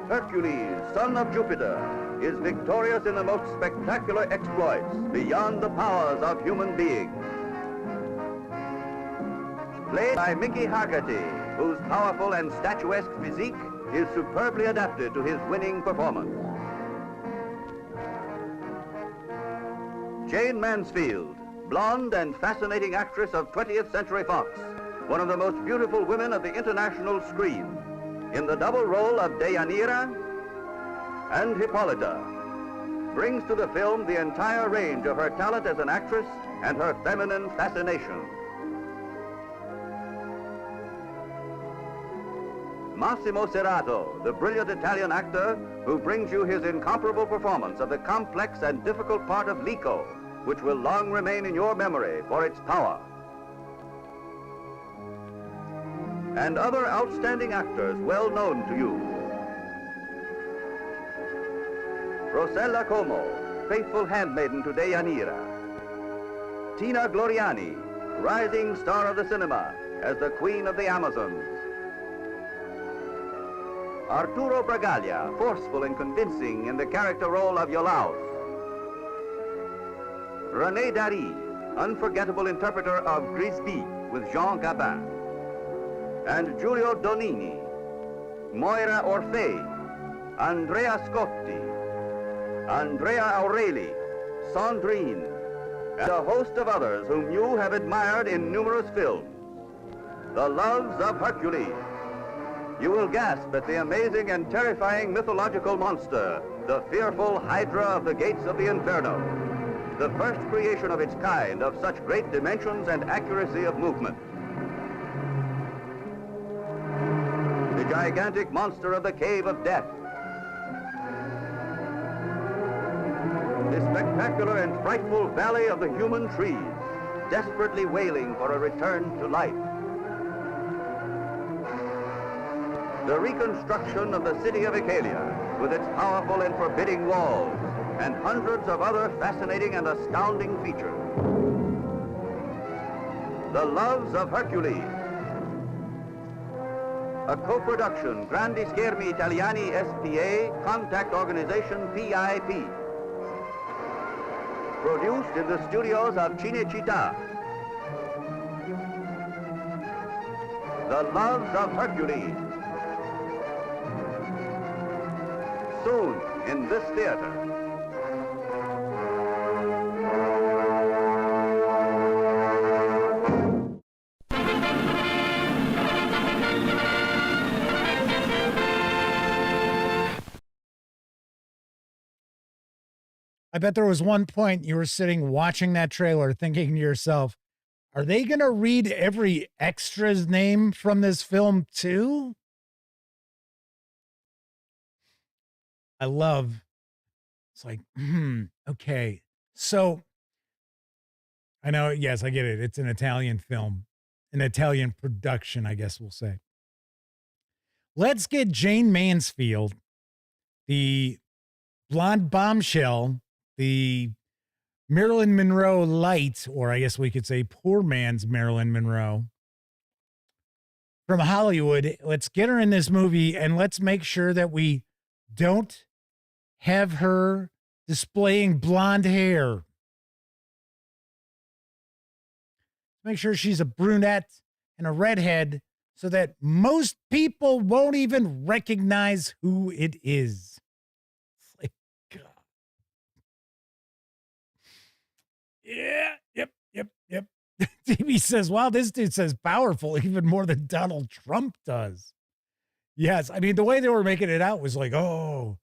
Hercules, son of Jupiter, is victorious in the most spectacular exploits beyond the powers of human beings. Played by Mickey Haggerty, whose powerful and statuesque physique is superbly adapted to his winning performance. Jane Mansfield, blonde and fascinating actress of 20th Century Fox, one of the most beautiful women of the international screen, in the double role of Deianira and Hippolyta, brings to the film the entire range of her talent as an actress and her feminine fascination. Massimo Serrato, the brilliant Italian actor who brings you his incomparable performance of the complex and difficult part of Lico, which will long remain in your memory for its power. And other outstanding actors well known to you. Rossella Como, faithful handmaiden to Deianira. Tina Gloriani, rising star of the cinema as the Queen of the Amazons. Arturo Bragaglia, forceful and convincing in the character role of Iolaus. René Dary, unforgettable interpreter of Grisby with Jean Gabin. And Giulio Donini, Moira Orfei, Andrea Scotti, Andrea Aureli, Sandrine, and a host of others whom you have admired in numerous films. The Loves of Hercules. You will gasp at the amazing and terrifying mythological monster, the fearful Hydra of the gates of the Inferno, the first creation of its kind of such great dimensions and accuracy of movement. The gigantic monster of the Cave of Death. The spectacular and frightful Valley of the Human Trees, desperately wailing for a return to life. The reconstruction of the city of Icalia, with its powerful and forbidding walls, and hundreds of other fascinating and astounding features. The Loves of Hercules. A co-production, Grandi Schermi Italiani S.p.A., Contact Organization PIP. Produced in the studios of Cinecittà. The Loves of Hercules. Soon in this theater. I bet there was one point you were sitting watching that trailer thinking to yourself, are they going to read every extra's name from this film too? I love, it's like, okay. So I know, yes, I get it. It's an Italian film, an Italian production, I guess we'll say. Let's get Jane Mansfield, the blonde bombshell, the Marilyn Monroe light, or I guess we could say poor man's Marilyn Monroe, from Hollywood. Let's get her in this movie and let's make sure that we don't have her displaying blonde hair. Make sure she's a brunette and a redhead so that most people won't even recognize who it is. It's like, God. Yeah, yep. TV says, wow, this dude says powerful even more than Donald Trump does. Yes, I mean, the way they were making it out was like, oh,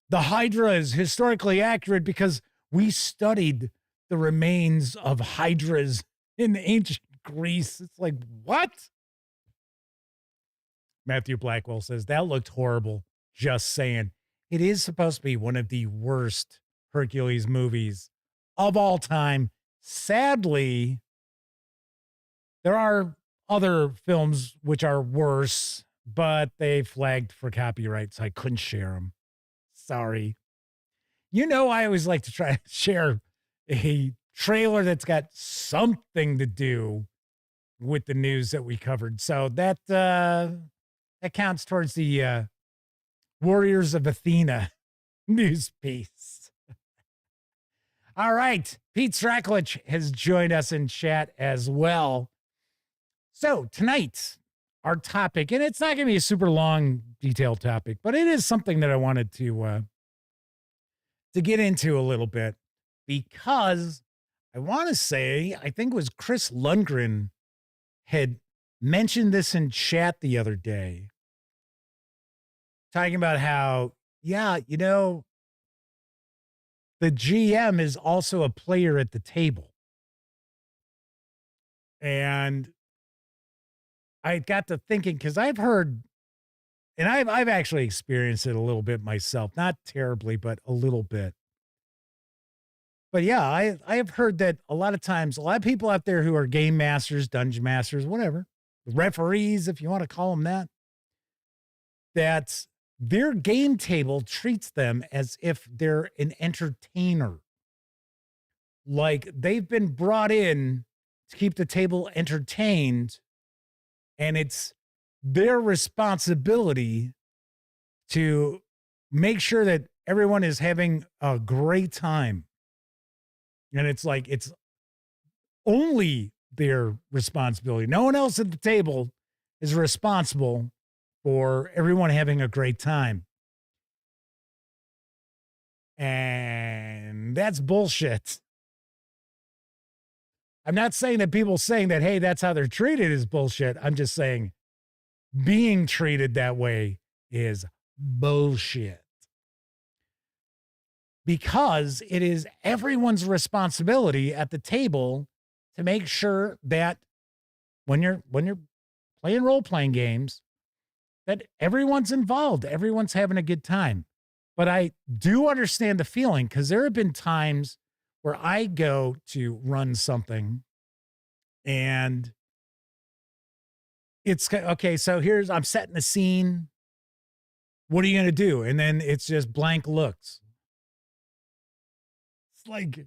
the Hydra is historically accurate because we studied the remains of Hydras in ancient Greece. It's like, what? Matthew Blackwell says, that looked horrible. Just saying. It is supposed to be one of the worst Hercules movies of all time. Sadly, there are other films which are worse, but they flagged for copyright, so I couldn't share them. Sorry. You know, I always like to try to share a trailer that's got something to do with the news that we covered. So that counts towards the Warriors of Athena news piece. All right. Pete Straklich has joined us in chat as well. So tonight, our topic, and it's not going to be a super long, detailed topic, but it is something that I wanted to get into a little bit, because I want to say, I think it was Chris Lundgren had mentioned this in chat the other day, talking about how, yeah, you know, the GM is also a player at the table. And I got to thinking, because I've heard, and I've actually experienced it a little bit myself, not terribly, but a little bit. But yeah, I have heard that a lot of times, a lot of people out there who are game masters, dungeon masters, whatever, referees, if you want to call them that their game table treats them as if they're an entertainer. Like they've been brought in to keep the table entertained, and it's their responsibility to make sure that everyone is having a great time. And it's like, it's only their responsibility. No one else at the table is responsible for everyone having a great time. And that's bullshit. I'm not saying that people saying that, hey, that's how they're treated is bullshit. I'm just saying being treated that way is bullshit. Because it is everyone's responsibility at the table to make sure that when you're playing role-playing games, that everyone's involved, everyone's having a good time. But I do understand the feeling, because there have been times where I go to run something and it's okay. So I'm setting the scene. What are you going to do? And then it's just blank looks. It's like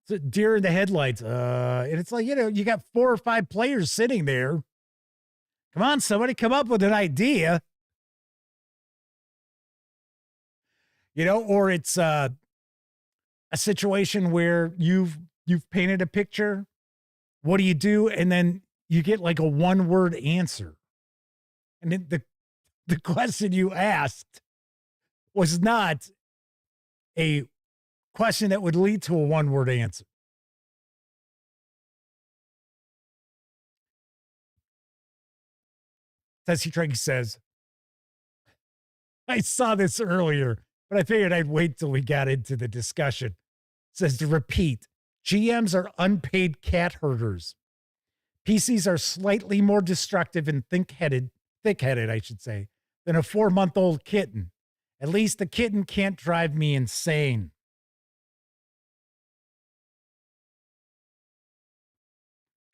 it's a deer in the headlights. And it's like, you got 4 or 5 players sitting there. Come on, somebody come up with an idea. Or it's a situation where you've painted a picture. What do you do? And then you get like a 1-word answer. And then the question you asked was not a question that would lead to a 1-word answer. Tessie Trinky says, I saw this earlier, but I figured I'd wait till we got into the discussion. It says, to repeat, GMs are unpaid cat herders. PCs are slightly more destructive and thick-headed, I should say, than a 4-month-old kitten. At least the kitten can't drive me insane.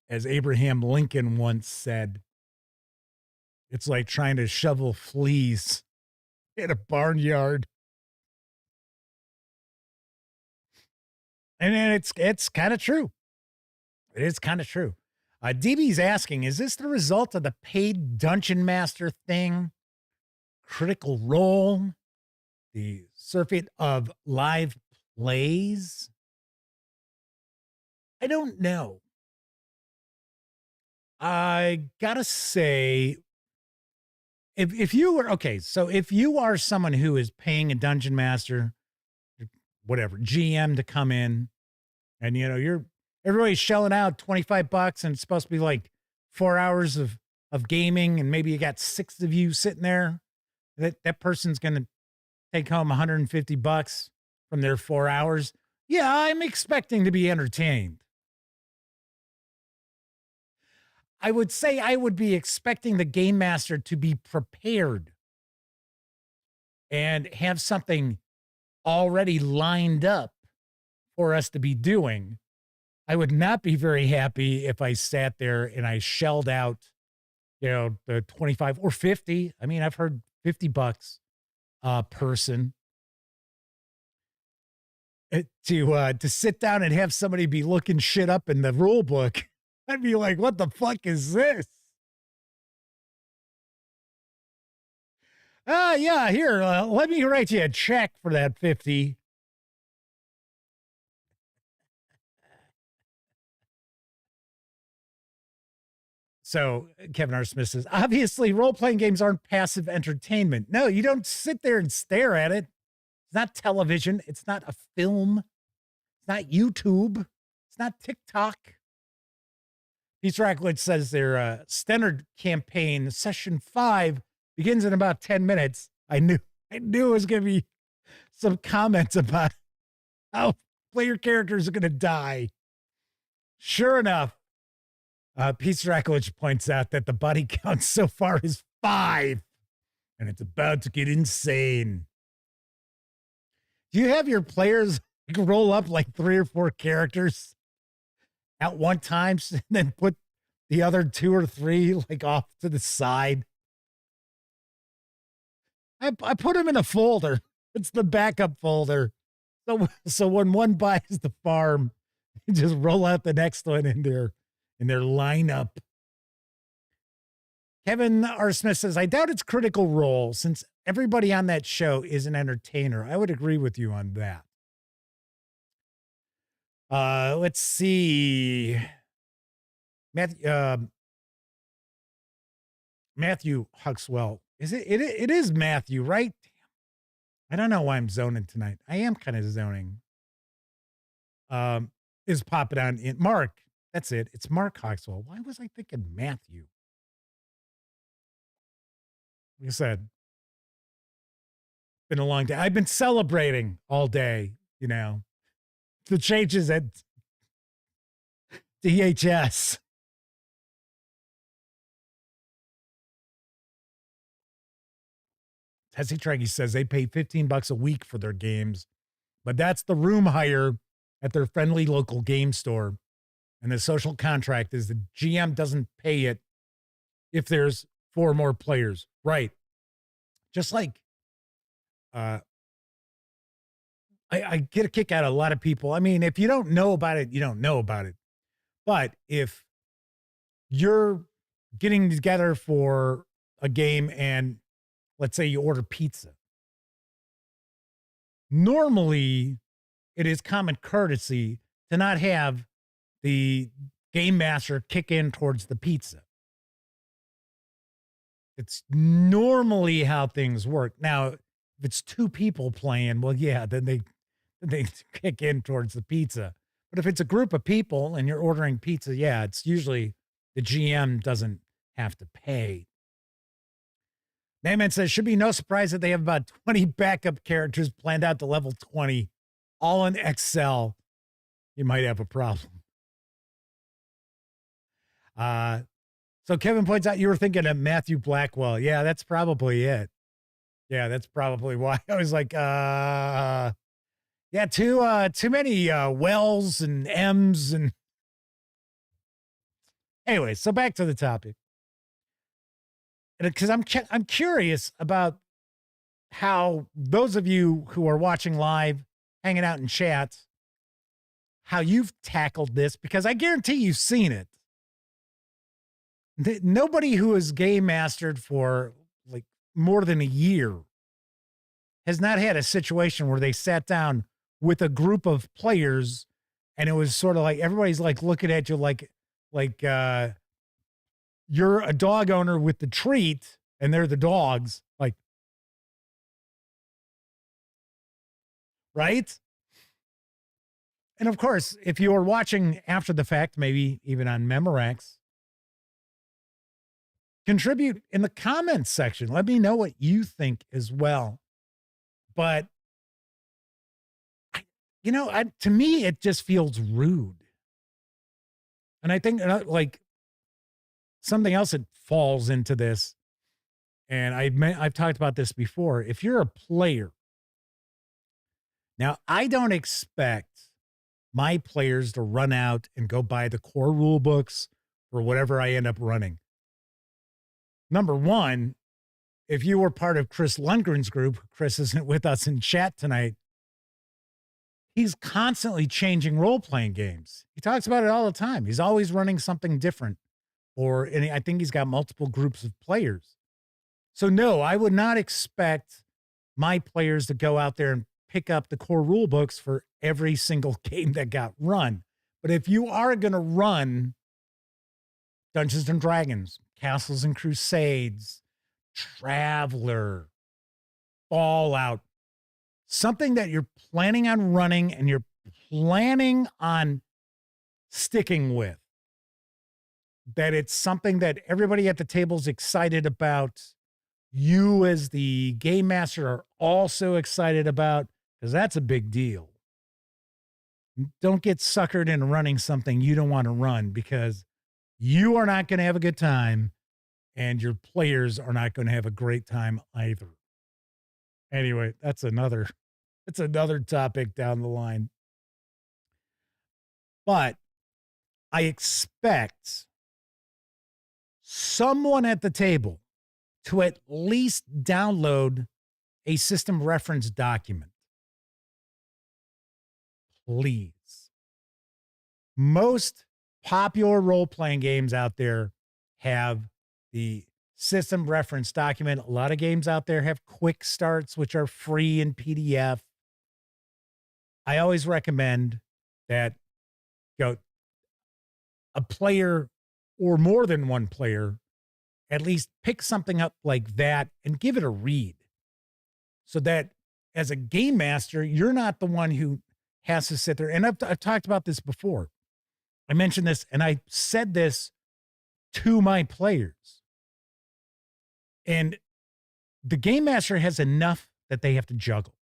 As Abraham Lincoln once said, it's like trying to shovel fleas in a barnyard. And then it's kind of true. It is kind of true. DB's asking, is this the result of the paid Dungeon Master thing? Critical Role? The surfeit of live plays? I don't know. I gotta say, if you were, okay, so if you are someone who is paying a Dungeon Master, whatever, GM to come in, and everybody's shelling out $25 and it's supposed to be like 4 hours of gaming, and maybe you got 6 of you sitting there, that person's going to take home $150 from their 4 hours. Yeah, I'm expecting to be entertained. I would say I would be expecting the Game Master to be prepared and have something already lined up for us to be doing. I would not be very happy if I sat there and I shelled out, the 25 or 50. I mean, I've heard $50 a person to sit down and have somebody be looking shit up in the rule book. I'd be like, what the fuck is this? Yeah, here, let me write you a check for that 50. So Kevin R. Smith says, obviously role-playing games aren't passive entertainment. No, you don't sit there and stare at it. It's not television. It's not a film. It's not YouTube. It's not TikTok. Peace Rackledge says their Stennard campaign, session 5, begins in about 10 minutes. I knew it was going to be some comments about how player characters are going to die. Sure enough, Peace Rackledge points out that the body count so far is 5, and it's about to get insane. Do you have your players roll up like 3 or 4 characters at one time, and then put the other 2 or 3 like off to the side? I put them in a folder. It's the backup folder. So when one buys the farm, you just roll out the next one in their lineup. Kevin R. Smith says, I doubt it's Critical Role since everybody on that show is an entertainer. I would agree with you on that. Let's see. Matthew Huxwell. It is Matthew, right? Damn. I don't know why I'm zoning tonight. I am kind of zoning. Is popping on in Mark. That's it. It's Mark Hawkswell. Why was I thinking Matthew? Like I said, been a long day. I've been celebrating all day, you know, the changes at DHS. Tessie Treggy says they pay $15 a week for their games, but that's the room hire at their friendly local game store. And the social contract is the GM doesn't pay it if there's 4 more players. Right. Just like I get a kick out of a lot of people. I mean, if you don't know about it, you don't know about it. But if you're getting together for a game and let's say you order pizza, normally it is common courtesy to not have the game master kick in towards the pizza. It's normally how things work. Now, if it's 2 people playing, well, yeah, then they kick in towards the pizza. But if it's a group of people and you're ordering pizza, yeah, it's usually the GM doesn't have to pay. Nayman says, should be no surprise that they have about 20 backup characters planned out to level 20, all in Excel. You might have a problem. So Kevin points out you were thinking of Matthew Blackwell. Yeah, that's probably it. Yeah, that's probably why. I was like, yeah, too many Wells and M's and anyway, so back to the topic. Because I'm curious about how those of you who are watching live, hanging out in chat, how you've tackled this, because I guarantee you've seen it. Nobody who has game mastered for like more than a year has not had a situation where they sat down with a group of players and it was sort of like everybody's like looking at you like you're a dog owner with the treat and they're the dogs, like, right? And of course, if you are watching after the fact, maybe even on Memorex, contribute in the comments section. Let me know what you think as well. But, to me, it just feels rude. And I think like something else that falls into this, and I've talked about this before. If you're a player, now I don't expect my players to run out and go buy the core rule books for whatever I end up running. Number one, if you were part of Chris Lundgren's group, Chris isn't with us in chat tonight, he's constantly changing role-playing games. He talks about it all the time. He's always running something different. And I think he's got multiple groups of players. So no, I would not expect my players to go out there and pick up the core rule books for every single game that got run. But if you are going to run Dungeons and Dragons, Castles and Crusades, Traveler, Fallout, something that you're planning on running and you're planning on sticking with, that it's something that everybody at the table is excited about, you as the game master are also excited about, because that's a big deal. Don't get suckered into running something you don't want to run, because you are not going to have a good time and your players are not going to have a great time either. Anyway, it's another topic down the line. But I expect someone at the table to at least download a system reference document. Please. Most popular role-playing games out there have the system reference document. A lot of games out there have quick starts, which are free in PDF. I always recommend that a player or more than one player at least pick something up like that and give it a read, so that as a game master, you're not the one who has to sit there. And I've talked about this before. I mentioned this and I said this to my players. And the game master has enough that they have to juggle.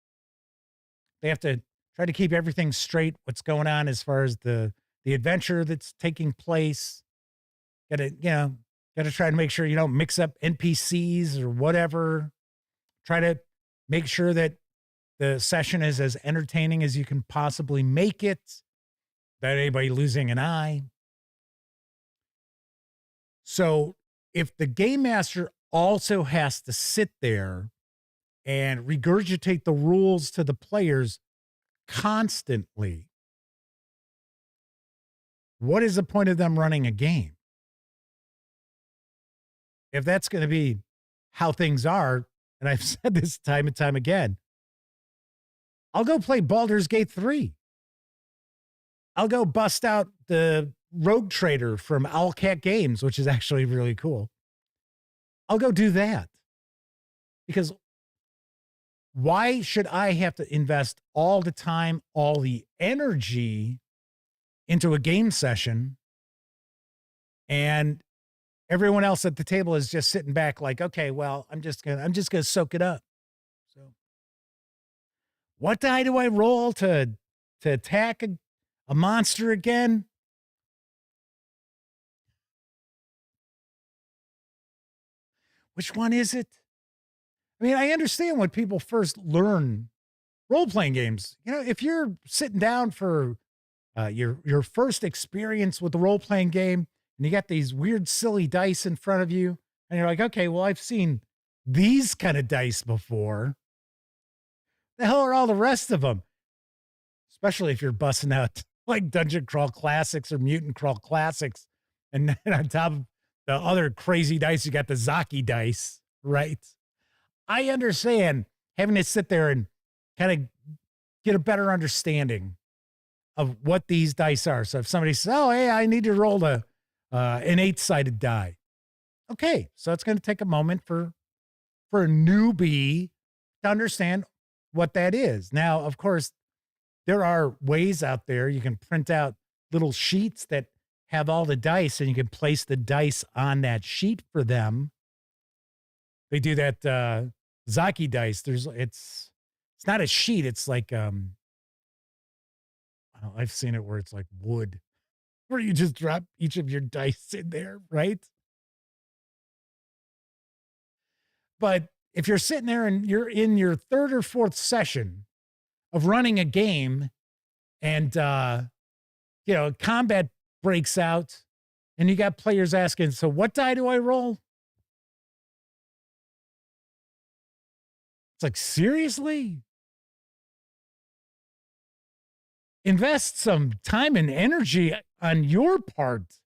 They have to try to keep everything straight, what's going on as far as the adventure that's taking place. Gotta try to make sure you don't mix up NPCs or whatever. Try to make sure that the session is as entertaining as you can possibly make it, without anybody losing an eye. So if the game master also has to sit there and regurgitate the rules to the players constantly, what is the point of them running a game? If that's going to be how things are, and I've said this time and time again, I'll go play Baldur's Gate 3. I'll go bust out the Rogue Trader from Owlcat Games, which is actually really cool. I'll go do that. Because why should I have to invest all the time, all the energy into a game session, and everyone else at the table is just sitting back like, okay, well, I'm just gonna soak it up. So what die do I roll to attack a monster again? Which one is it? I mean, I understand when people first learn role-playing games. You know, if you're sitting down for your first experience with the role-playing game, and you got these weird, silly dice in front of you, and you're like, okay, well, I've seen these kind of dice before. The hell are all the rest of them? Especially if you're busting out like Dungeon Crawl Classics or Mutant Crawl Classics. And then on top of the other crazy dice, you got the Zaki dice, right? I understand having to sit there and kind of get a better understanding of what these dice are. So if somebody says, oh, hey, I need to roll an 8-sided die. Okay, so it's going to take a moment for a newbie to understand what that is. Now, of course, there are ways out there. You can print out little sheets that have all the dice, and you can place the dice on that sheet for them. They do that Zaki dice. It's not a sheet. It's like I've seen it where it's like wood, where you just drop each of your dice in there, right? But if you're sitting there and you're in your third or fourth session of running a game, and combat breaks out, and you got players asking, so what die do I roll? It's like, seriously? Invest some time and energy on your part.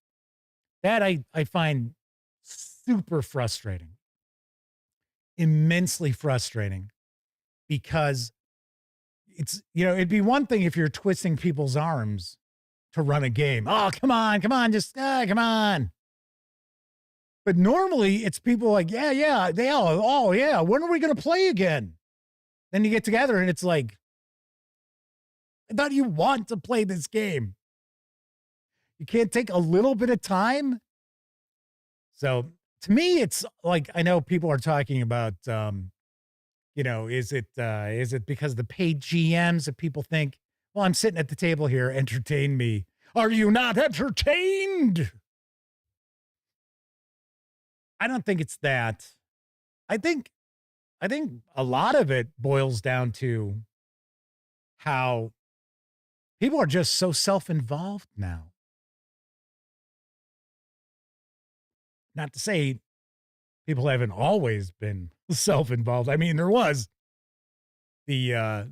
That I find super frustrating. Immensely frustrating, because it's, it'd be one thing if you're twisting people's arms to run a game. Oh, come on, just come on. But normally it's people like, yeah, when are we going to play again? Then you get together and it's like, I thought you want to play this game. You can't take a little bit of time. So to me, it's like, I know people are talking about, is it because the paid GMs that people think, well, I'm sitting at the table here, entertain me. Are you not entertained? I don't think it's that. I think a lot of it boils down to how people are just so self-involved now. Not to say people haven't always been self-involved. I mean, there was the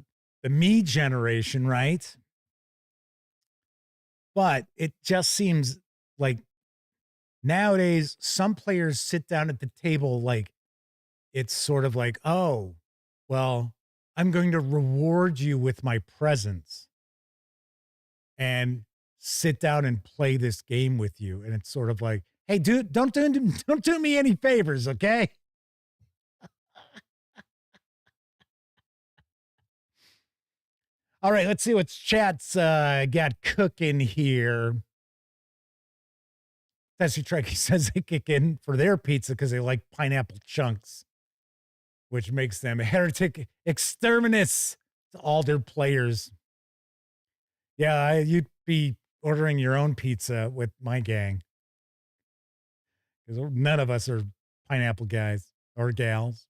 me generation, right? But it just seems like nowadays some players sit down at the table like it's sort of like, oh, well, I'm going to reward you with my presence and sit down and play this game with you. And it's sort of like, hey, dude, don't do me any favors, okay? All right, let's see what chat's got cooking here. Tessie Trekkie says they kick in for their pizza because they like pineapple chunks, which makes them heretic exterminus to all their players. Yeah, you'd be ordering your own pizza with my gang, because none of us are pineapple guys or gals.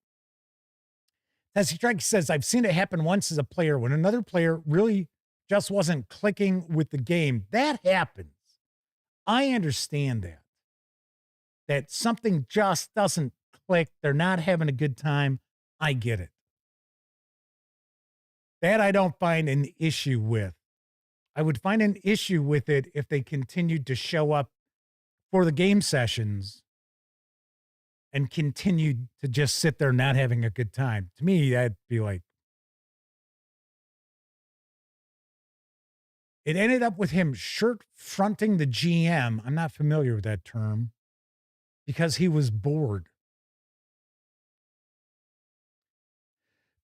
Tessie Trekkie says, I've seen it happen once as a player when another player really just wasn't clicking with the game. That happens. I understand that. That something just doesn't click. They're not having a good time. I get it. That I don't find an issue with. I would find an issue with it if they continued to show up for the game sessions and continued to just sit there not having a good time. To me, that'd be like, it ended up with him shirt fronting the GM. I'm not familiar with that term, because he was bored.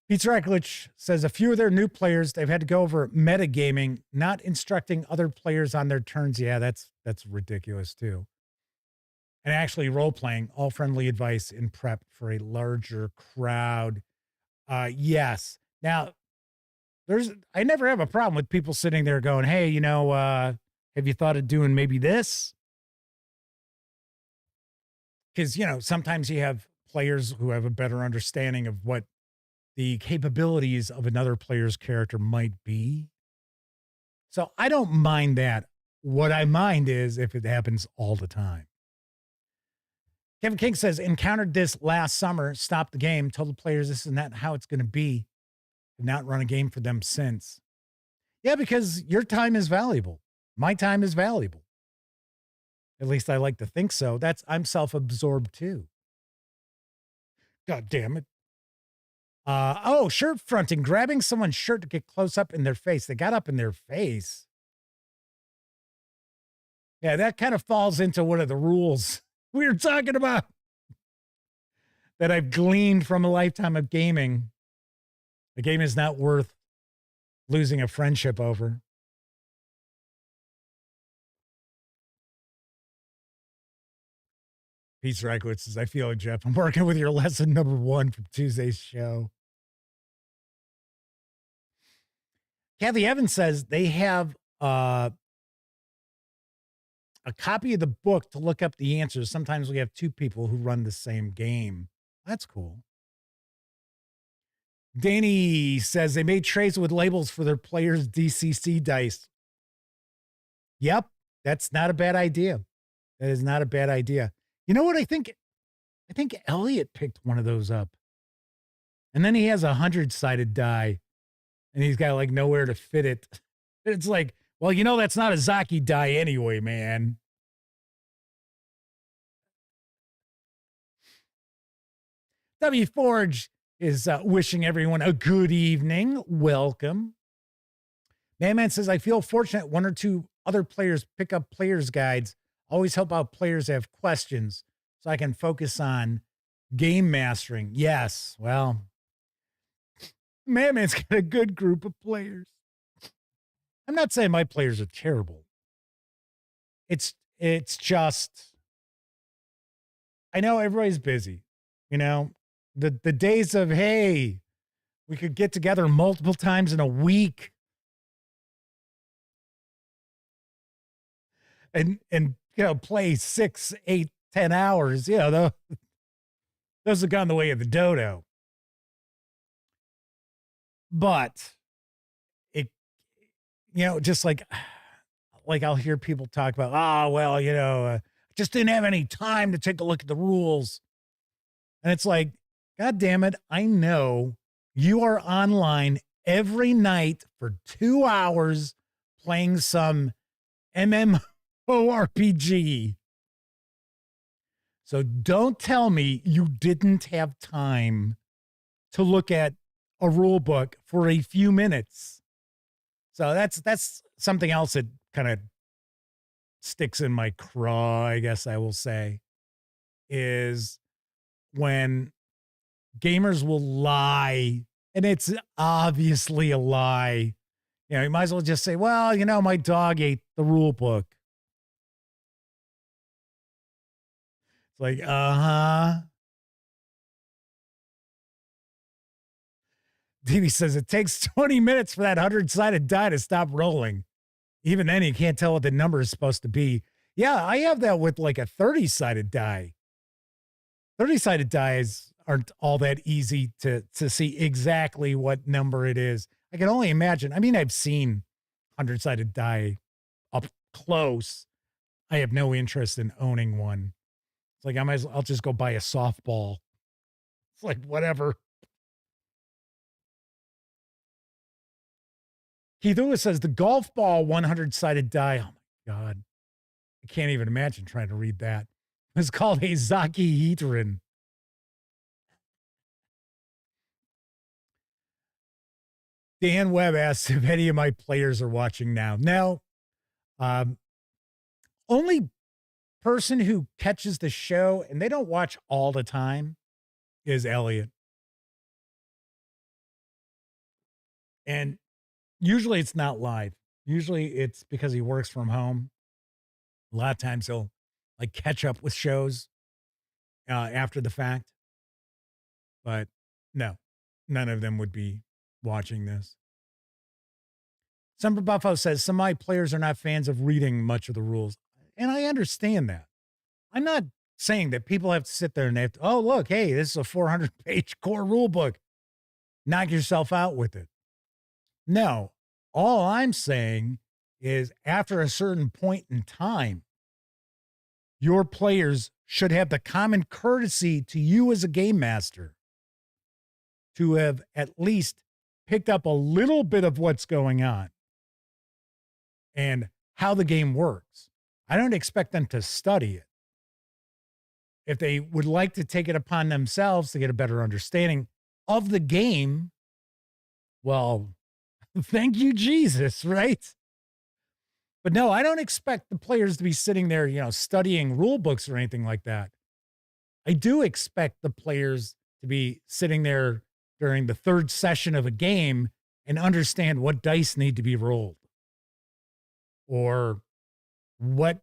Pizza Racklich says a few of their new players, they've had to go over metagaming, not instructing other players on their turns. Yeah, that's ridiculous too. And actually role-playing, all friendly advice in prep for a larger crowd. Yes. Now, I never have a problem with people sitting there going, hey, have you thought of doing maybe this? Because, sometimes you have players who have a better understanding of what the capabilities of another player's character might be. So I don't mind that. What I mind is if it happens all the time. Kevin King says, encountered this last summer, stopped the game, told the players this is not how it's going to be. Have not run a game for them since. Yeah, because your time is valuable. My time is valuable. At least I like to think so. I'm self-absorbed too. God damn it. Shirt fronting, grabbing someone's shirt to get close up in their face. They got up in their face. Yeah, that kind of falls into one of the rules we were talking about that I've gleaned from a lifetime of gaming. The game is not worth losing a friendship over. Pete Reichowitz says, I feel it, Jeff. I'm working with your lesson number 1 from Tuesday's show. Kathy Evans says they have a copy of the book to look up the answers. Sometimes we have 2 people who run the same game. That's cool. Danny says they made trays with labels for their players' DCC dice. Yep, that's not a bad idea. That is not a bad idea. You know what I think? I think Elliot picked one of those up. And then he has a 100-sided die. And he's got like nowhere to fit it. It's like, well, that's not a Zaki die anyway, man. W. Forge is wishing everyone a good evening. Welcome. Man says, I feel fortunate 1 or 2 other players pick up players' guides. Always help out players that have questions so I can focus on game mastering. Yes, well, Man's got a good group of players. I'm not saying my players are terrible. It's just, I know everybody's busy. The days of, hey, we could get together multiple times in a week and play 6, 8, 10 hours. Those have gone the way of the dodo. But it, just like I'll hear people talk about, just didn't have any time to take a look at the rules. And it's like, God damn it. I know you are online every night for 2 hours playing some MMORPG. So don't tell me you didn't have time to look at a rule book for a few minutes. So that's something else that kind of sticks in my craw, I guess I will say, is when gamers will lie, and it's obviously a lie. You might as well just say, well, my dog ate the rule book. It's like, uh-huh. DB says it takes 20 minutes for that 100-sided die to stop rolling. Even then, you can't tell what the number is supposed to be. Yeah, I have that with like a 30-sided die. 30-sided dies aren't all that easy to see exactly what number it is. I can only imagine. I mean, I've seen 100-sided die up close. I have no interest in owning one. It's like I'll just go buy a softball. It's like whatever. Keith Lewis says the golf ball 100-sided die. Oh my God. I can't even imagine trying to read that. It's called a Zakihedron. Dan Webb asks if any of my players are watching now. No. Only person who catches the show, and they don't watch all the time, is Elliot. And usually it's not live. Usually it's because he works from home. A lot of times he'll like catch up with shows after the fact. But no, none of them would be watching this. Summer Buffo says some of my players are not fans of reading much of the rules. And I understand that. I'm not saying that people have to sit there and they have to, oh, look, hey, this is a 400-page core rule book. Knock yourself out with it. No, all I'm saying is after a certain point in time, your players should have the common courtesy to you as a game master to have at least picked up a little bit of what's going on and how the game works. I don't expect them to study it. If they would like to take it upon themselves to get a better understanding of the game, well, thank you, Jesus, right? But no, I don't expect the players to be sitting there, studying rule books or anything like that. I do expect the players to be sitting there during the third session of a game and understand what dice need to be rolled or what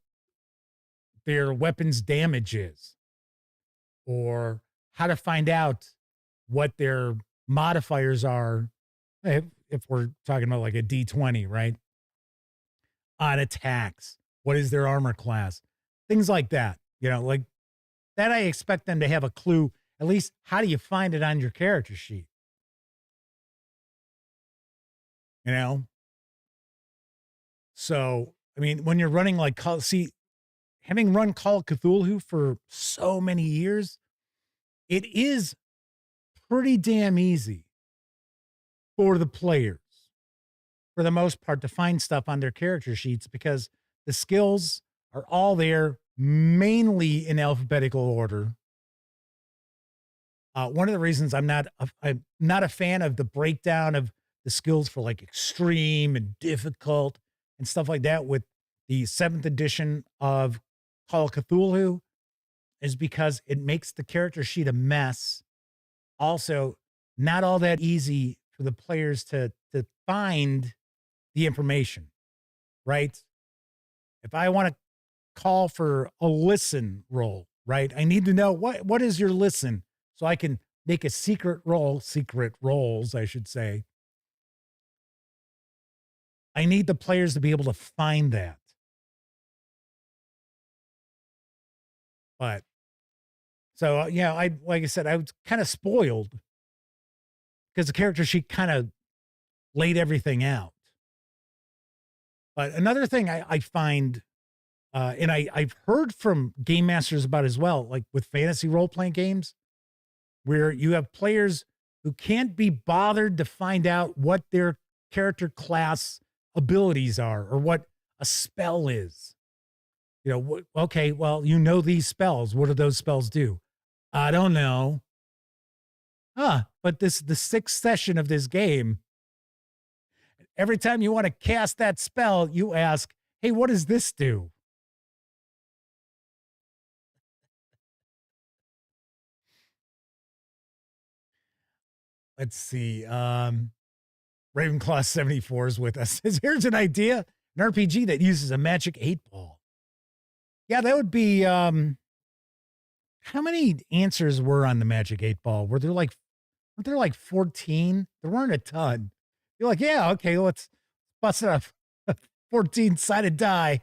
their weapon's damage is or how to find out what their modifiers are if we're talking about like a D20, right? On attacks. What is their armor class? Things like that. Like that I expect them to have a clue. At least how do you find it on your character sheet? So, I mean, when you're running like, having run Call of Cthulhu for so many years, it is pretty damn easy for the players, for the most part, to find stuff on their character sheets because the skills are all there, mainly in alphabetical order. One of the reasons I'm not a fan of the breakdown of the skills for like extreme and difficult and stuff like that with the 7th edition of Call of Cthulhu is because it makes the character sheet a mess. Also, not all that easy for the players to find the information, right? If I want to call for a listen roll, right? I need to know what is your listen so I can make a secret rolls, I should say. I need the players to be able to find that. But so, like I said, I was kind of spoiled because the character sheet kind of laid everything out. But another thing I find, and I've heard from game masters about as well, like with fantasy role-playing games, where you have players who can't be bothered to find out what their character class abilities are or what a spell is. Okay, well, these spells. What do those spells do? I don't know. But this is the 6th session of this game. Every time you want to cast that spell, you ask, hey, what does this do? Let's see. Ravenclaw74 is with us. Here's an idea, an RPG that uses a magic 8-ball. Yeah, that would be, how many answers were on the magic 8-ball? Weren't there like 14? There weren't a ton. You're like, yeah, okay, let's bust it up. 14-sided die.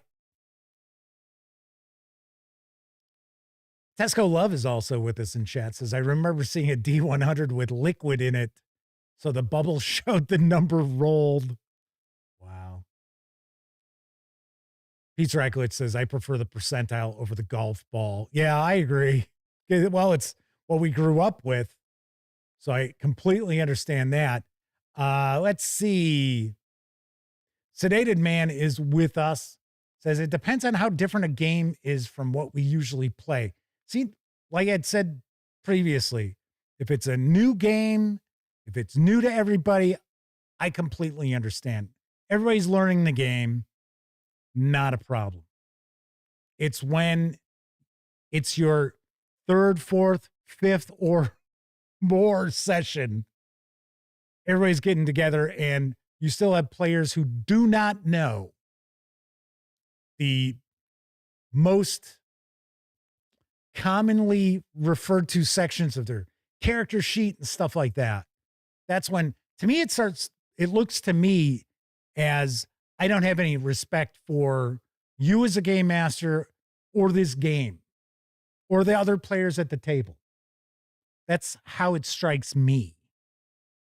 Tesco Love is also with us in chat. Says, I remember seeing a D100 with liquid in it. So the bubble showed the number rolled. Wow. Peter Racklich says, I prefer the percentile over the golf ball. Yeah, I agree. Well, it's what we grew up with. So I completely understand that. Let's see. Sedated Man is with us. Says, it depends on how different a game is from what we usually play. See, like I'd said previously, if it's a new game, if it's new to everybody, I completely understand. Everybody's learning the game, not a problem. It's when it's your third, fourth, fifth, or more session. Everybody's getting together and you still have players who do not know the most commonly referred to sections of their character sheet and stuff like that. That's when, to me, it looks to me as I don't have any respect for you as a game master or this game or the other players at the table. That's how it strikes me.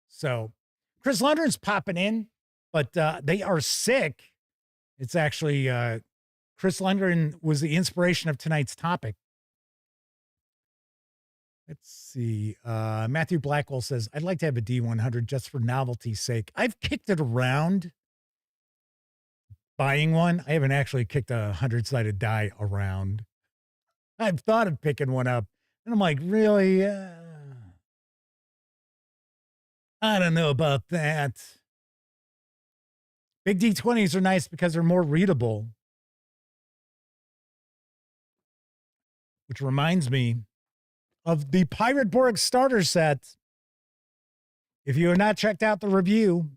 So Chris Lundgren's popping in, but they are sick. It's actually Chris Lundgren was the inspiration of tonight's topic. Let's see. Matthew Blackwell says, I'd like to have a D100 just for novelty's sake. I've kicked it around buying one. I haven't actually kicked a 100-sided die around. I've thought of picking one up. And I'm like, really? I don't know about that. Big D20s are nice because they're more readable. Which reminds me of the Pirate Borg starter set. If you have not checked out the review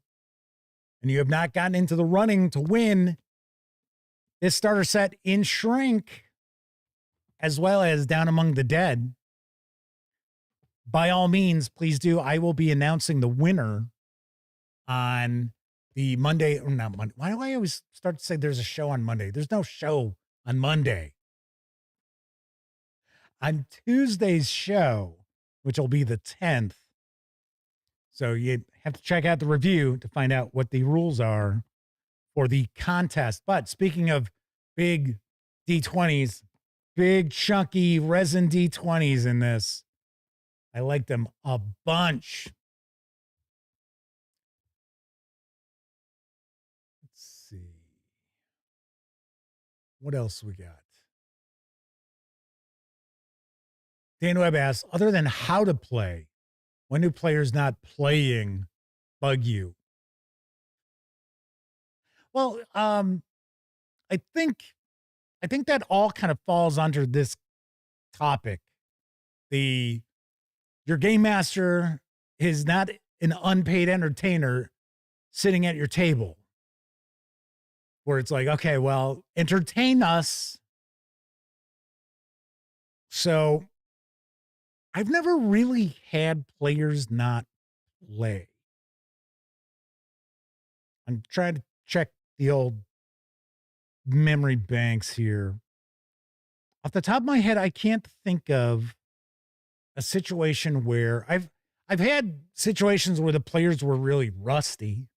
and you have not gotten into the running to win this starter set in Shrink, as well as Down Among the Dead, by all means, please do. I will be announcing the winner on the Monday, or not Monday. Why do I always start to say there's a show on Monday? There's no show on Monday. On Tuesday's show, which will be the 10th. So you have to check out the review to find out what the rules are for the contest. But speaking of big D20s, big chunky resin D20s in this, I like them a bunch. Let's see. What else we got? Dan Webb asks, other than how to play, when do players not playing bug you? Well, I think that all kind of falls under this topic. Your game master is not an unpaid entertainer sitting at your table where it's like, okay, well, entertain us. So I've never really had players not play. I'm trying to check the old memory banks here. Off the top of my head, I can't think of a situation where I've had situations where the players were really rusty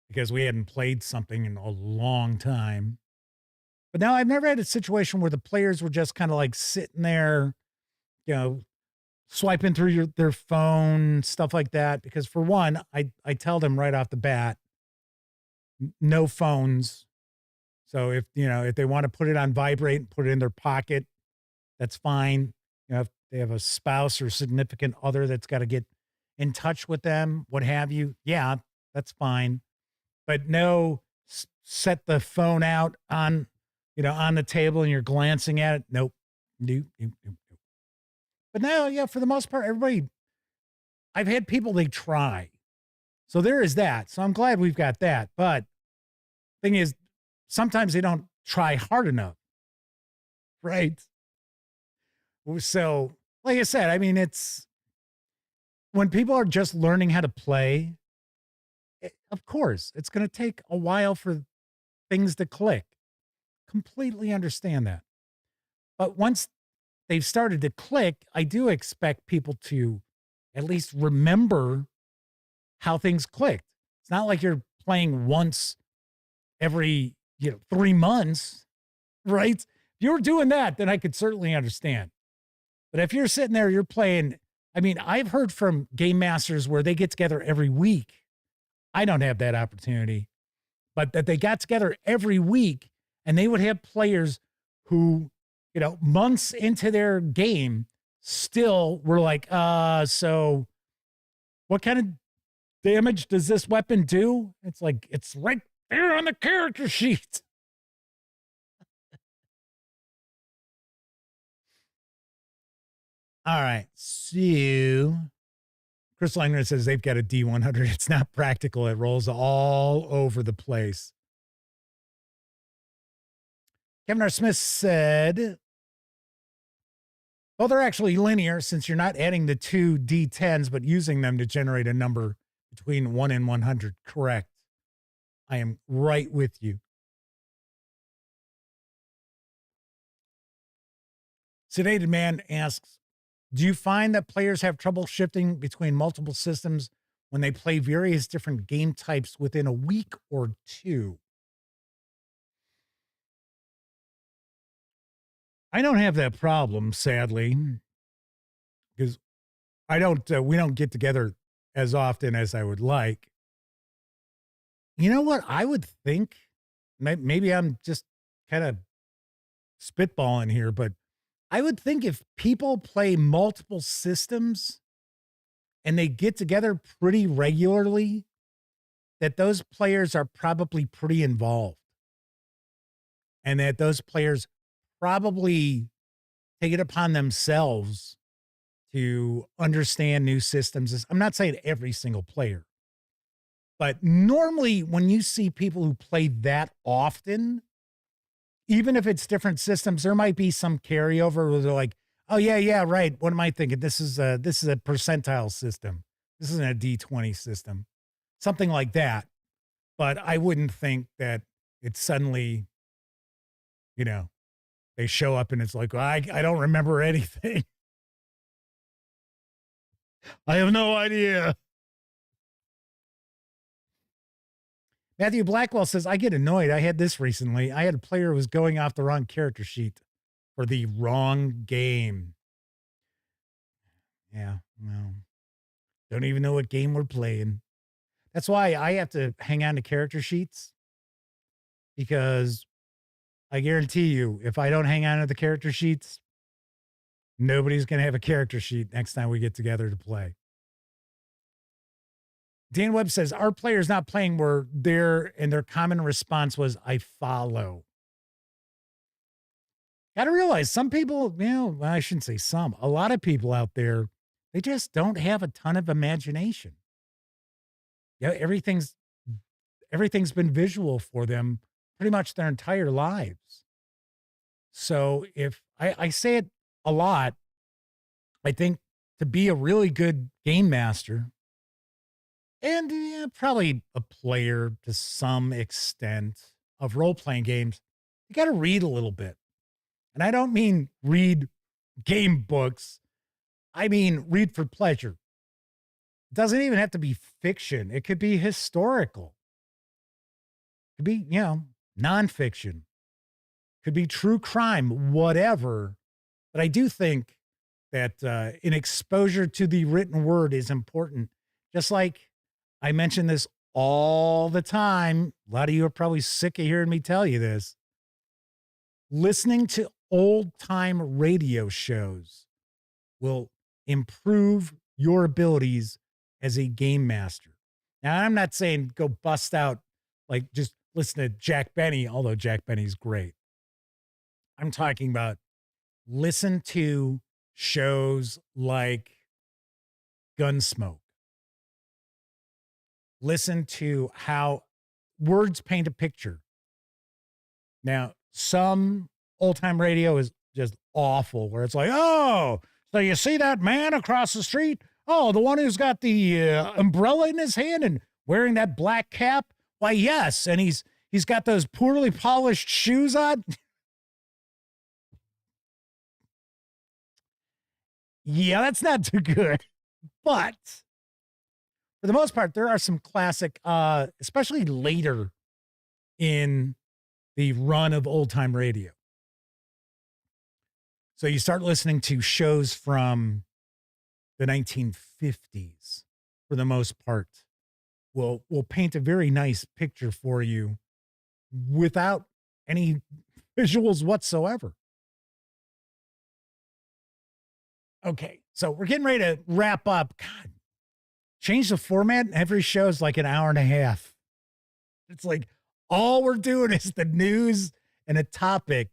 because we hadn't played something in a long time. But now I've never had a situation where the players were just kind of like sitting there, swiping through their phone, stuff like that. Because for one, I tell them right off the bat, no phones. So if they want to put it on vibrate and put it in their pocket, that's fine. If they have a spouse or significant other that's got to get in touch with them, what have you, yeah, that's fine. But no, set the phone out on the table and you're glancing at it. Nope. Nope. But now, yeah, for the most part, everybody, I've had people, they try. So there is that. So I'm glad we've got that. But thing is, sometimes they don't try hard enough. Right. So, like I said, I mean, it's when people are just learning how to play, of course, it's going to take a while for things to click. Completely understand that. But once they've started to click, I do expect people to at least remember how things clicked. It's not like you're playing once every, 3 months, right? If you were doing that, then I could certainly understand. But if you're sitting there, you're playing, I mean, I've heard from game masters where they get together every week. I don't have that opportunity, but that they got together every week and they would have players who, months into their game still were like, so what kind of damage does this weapon do? It's like, it's right there on the character sheet. All right. So Chris Langner says they've got a D100. It's not practical. It rolls all over the place. Kevin R. Smith said, well, they're actually linear since you're not adding the two D10s, but using them to generate a number between 1 and 100. Correct. I am right with you. Sedated Man asks, do you find that players have trouble shifting between multiple systems when they play various different game types within a week or two? I don't have that problem, sadly, because we don't get together as often as I would like. You know what? I would think, maybe I'm just kind of spitballing here, but I would think if people play multiple systems and they get together pretty regularly, that those players are probably pretty involved. And that those players probably take it upon themselves to understand new systems. I'm not saying every single player, but normally when you see people who play that often, even if it's different systems, there might be some carryover where they're like, oh yeah, right. What am I thinking? This is a percentile system. This isn't a D20 system, something like that. But I wouldn't think that it's suddenly, they show up and it's like, well, I don't remember anything. I have no idea. Matthew Blackwell says, I get annoyed. I had this recently. I had a player who was going off the wrong character sheet for the wrong game. Yeah, well, don't even know what game we're playing. That's why I have to hang on to character sheets, because I guarantee you, if I don't hang on to the character sheets, nobody's going to have a character sheet next time we get together to play. Dan Webb says, our players not playing were there, and their common response was, I follow. Got to realize some people, I shouldn't say some, a lot of people out there, they just don't have a ton of imagination. Everything's been visual for them pretty much their entire lives. So if I say it a lot, I think to be a really good game master, and probably a player to some extent of role-playing games, you got to read a little bit. And I don't mean read game books. I mean read for pleasure. It doesn't even have to be fiction. It could be historical. It could be, nonfiction. It could be true crime, whatever. But I do think that an exposure to the written word is important. Just like I mention this all the time. A lot of you are probably sick of hearing me tell you this. Listening to old-time radio shows will improve your abilities as a game master. Now, I'm not saying go bust out, like just listen to Jack Benny, although Jack Benny's great. I'm talking about listen to shows like Gunsmoke. listen to how words paint a picture. Now, some old-time radio is just awful, where it's like, oh, so you see that man across the street? Oh, the one who's got the umbrella in his hand and wearing that black cap? Why, yes, and he's got those poorly polished shoes on. Yeah, that's not too good. But for the most part, there are some classic, especially later in the run of old-time radio. So you start listening to shows from the 1950s, for the most part, will paint a very nice picture for you without any visuals whatsoever. Okay, so we're getting ready to wrap up. God, change the format. Every show is like an hour and a half. It's like all we're doing is the news and a topic,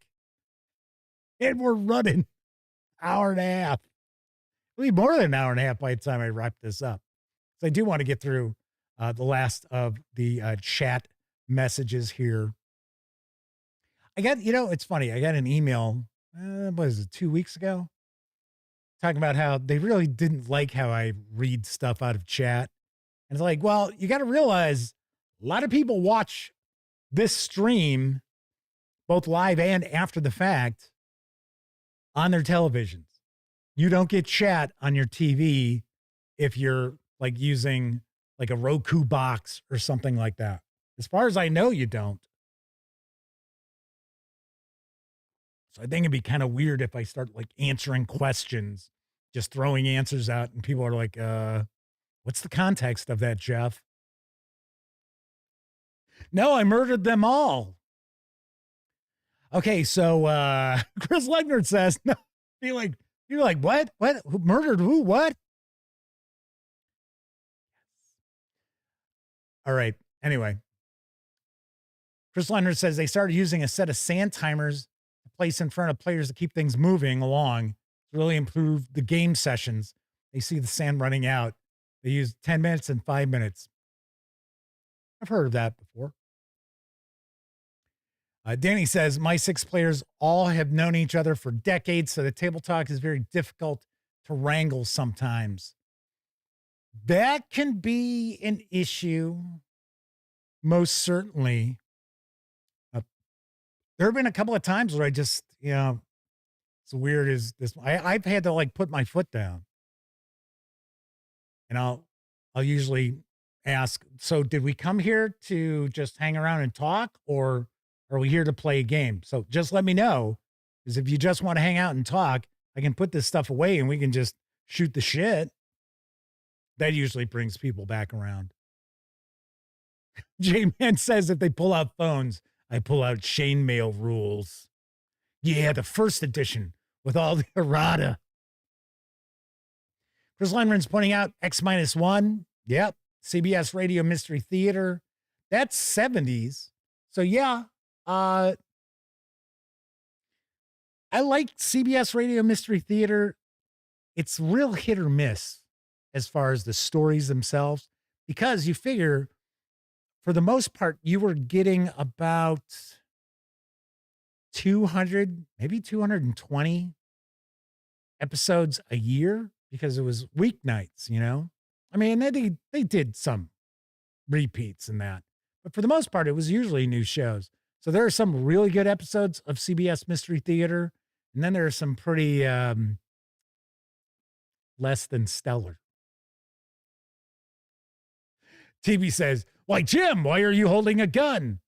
and we're running hour and a half. It'll be more than an hour and a half by the time I wrap this up. So I do want to get through the last of the chat messages here. I got, it's funny. I got an email, what was it, 2 weeks ago? Talking about how they really didn't like how I read stuff out of chat. And it's like, well, you got to realize a lot of people watch this stream, both live and after the fact, on their televisions. You don't get chat on your TV if you're like using like a Roku box or something like that. As far as I know, you don't. So I think it'd be kind of weird if I start like answering questions, just throwing answers out, and people are like, what's the context of that, Jeff? No, I murdered them all. Okay, so Chris Legner says, no, you're like, what? What? Who murdered who? What? All right. Anyway, Chris Legner says they started using a set of sand timers to place in front of players to keep things moving along to really improve the game sessions. They see the sand running out. They use 10 minutes and 5 minutes. I've heard of that before. Danny says, my 6 players all have known each other for decades, so the table talk is very difficult to wrangle sometimes. That can be an issue, most certainly. There have been a couple of times where I just, it's weird as this. I've had to like put my foot down. And I'll usually ask, so did we come here to just hang around and talk, or are we here to play a game? So just let me know, because if you just want to hang out and talk, I can put this stuff away and we can just shoot the shit. That usually brings people back around. J-Man says if they pull out phones, I pull out chainmail rules. Yeah, the first edition with all the errata. Chris Leinman's pointing out X-1. Yep. CBS Radio Mystery Theater. That's 70s. So yeah, I like CBS Radio Mystery Theater. It's real hit or miss as far as the stories themselves, because you figure for the most part, you were getting about 200, maybe 220 episodes a year, because it was weeknights, I mean, they did some repeats in that, but for the most part, it was usually new shows. So there are some really good episodes of CBS Mystery Theater, and then there are some pretty less than stellar. TV says, why, Jim, why are you holding a gun?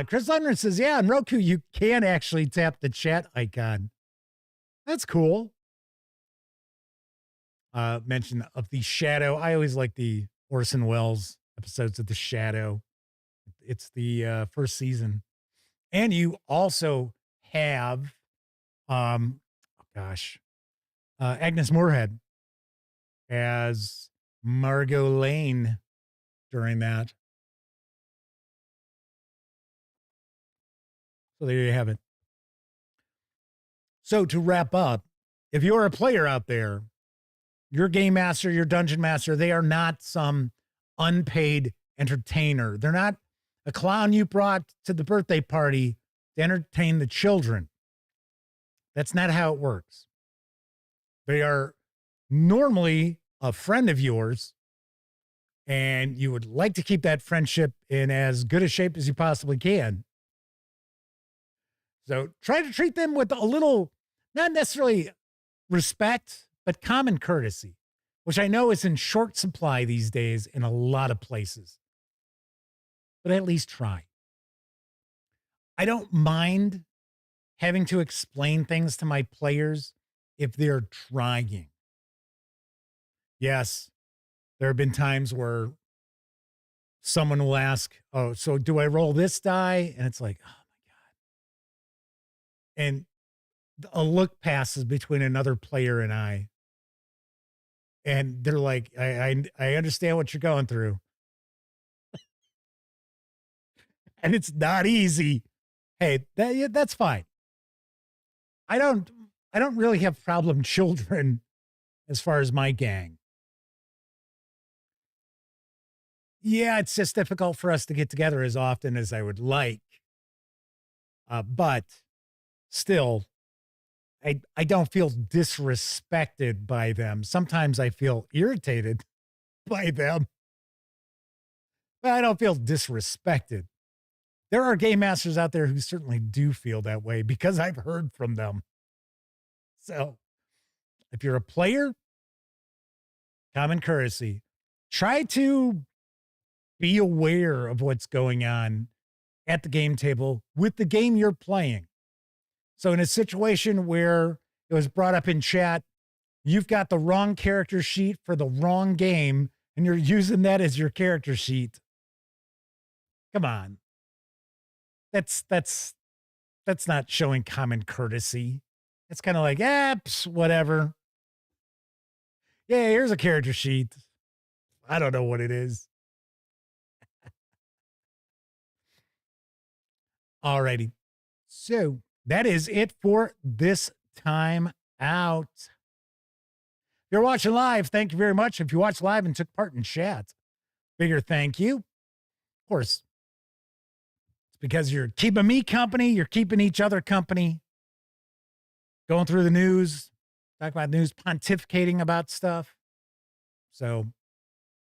Chris Leonard says, yeah, on Roku, you can actually tap the chat icon. That's cool. Mention of The Shadow. I always like the Orson Welles episodes of The Shadow. It's the first season. And you also have, Agnes Moorehead as Margot Lane during that. So there you have it. So to wrap up, if you're a player out there your game master, your dungeon master, they are not some unpaid entertainer. They're not a clown you brought to the birthday party to entertain the children. That's not how it works. They are normally a friend of yours, and you would like to keep that friendship in as good a shape as you possibly can. So try to treat them with a little, not necessarily respect, but common courtesy, which I know is in short supply these days in a lot of places. But at least try. I don't mind having to explain things to my players if they're trying. Yes, there have been times where someone will ask, oh, so do I roll this die? And it's like, oh my God. And a look passes between another player and I. And they're like, I understand what you're going through. And it's not easy. Hey, that's fine. I don't really have problem children as far as my gang. Yeah, it's just difficult for us to get together as often as I would like. But still, I don't feel disrespected by them. Sometimes I feel irritated by them, but I don't feel disrespected. There are game masters out there who certainly do feel that way because I've heard from them. So if you're a player, common courtesy, try to be aware of what's going on at the game table with the game you're playing. So in a situation where it was brought up in chat, you've got the wrong character sheet for the wrong game, and you're using that as your character sheet. Come on. That's not showing common courtesy. It's kind of like, whatever. Yeah, here's a character sheet. I don't know what it is. Alrighty. So that is it for this time out. If you're watching live, thank you very much. If you watched live and took part in chat, bigger thank you. Of course, it's because you're keeping me company. You're keeping each other company. Going through the news, talking about news, pontificating about stuff. So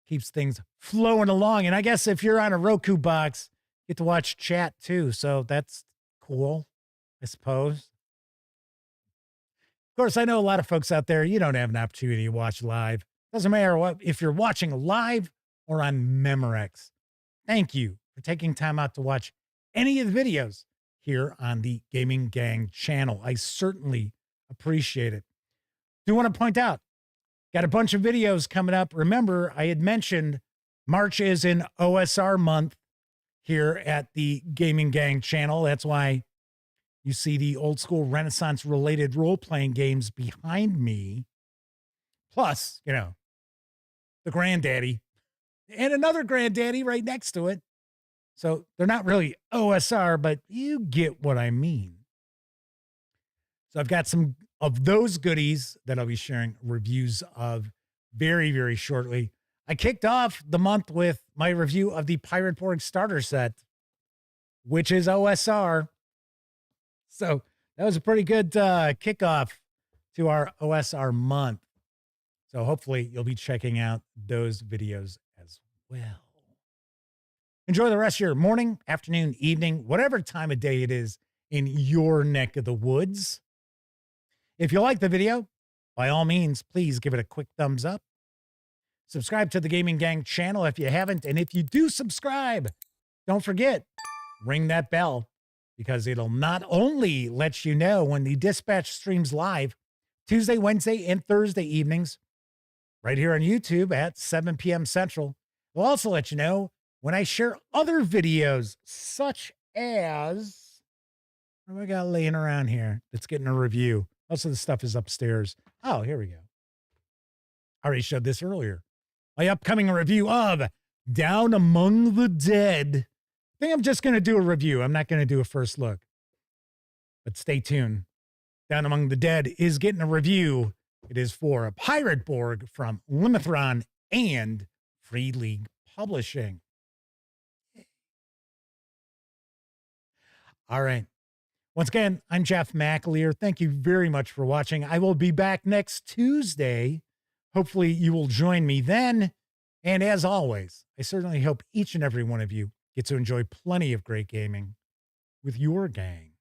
keeps things flowing along. And I guess if you're on a Roku box, you get to watch chat too. So that's cool, I suppose. Of course, I know a lot of folks out there, you don't have an opportunity to watch live. Doesn't matter what, if you're watching live or on Memorex. Thank you for taking time out to watch any of the videos here on the Gaming Gang channel. I certainly appreciate it. Do want to point out, got a bunch of videos coming up. Remember, I had mentioned March is in OSR month here at the Gaming Gang channel. That's why you see the old school Renaissance related role-playing games behind me. Plus, the granddaddy and another granddaddy right next to it. So they're not really OSR, but you get what I mean. So I've got some of those goodies that I'll be sharing reviews of very, very shortly. I kicked off the month with my review of the Pirate Borg starter set, which is OSR. So that was a pretty good kickoff to our OSR month. So hopefully you'll be checking out those videos as well. Enjoy the rest of your morning, afternoon, evening, whatever time of day it is in your neck of the woods. If you like the video, by all means, please give it a quick thumbs up. Subscribe to the Gaming Gang channel if you haven't. And if you do subscribe, don't forget, ring that bell because it'll not only let you know when the Dispatch streams live Tuesday, Wednesday, and Thursday evenings right here on YouTube at 7 p.m. Central. It'll also let you know when I share other videos, such as, what do we got laying around here that's getting a review? Most of the stuff is upstairs. Oh, here we go. I already showed this earlier. My upcoming review of Down Among the Dead. I think I'm just going to do a review. I'm not going to do a first look. But stay tuned. Down Among the Dead is getting a review It is for a Pirate Borg from Limithron and Free League Publishing. All right. Once again, I'm Jeff McAleer. Thank you very much for watching. I will be back next Tuesday. Hopefully you will join me then. And as always, I certainly hope each and every one of you get to enjoy plenty of great gaming with your gang.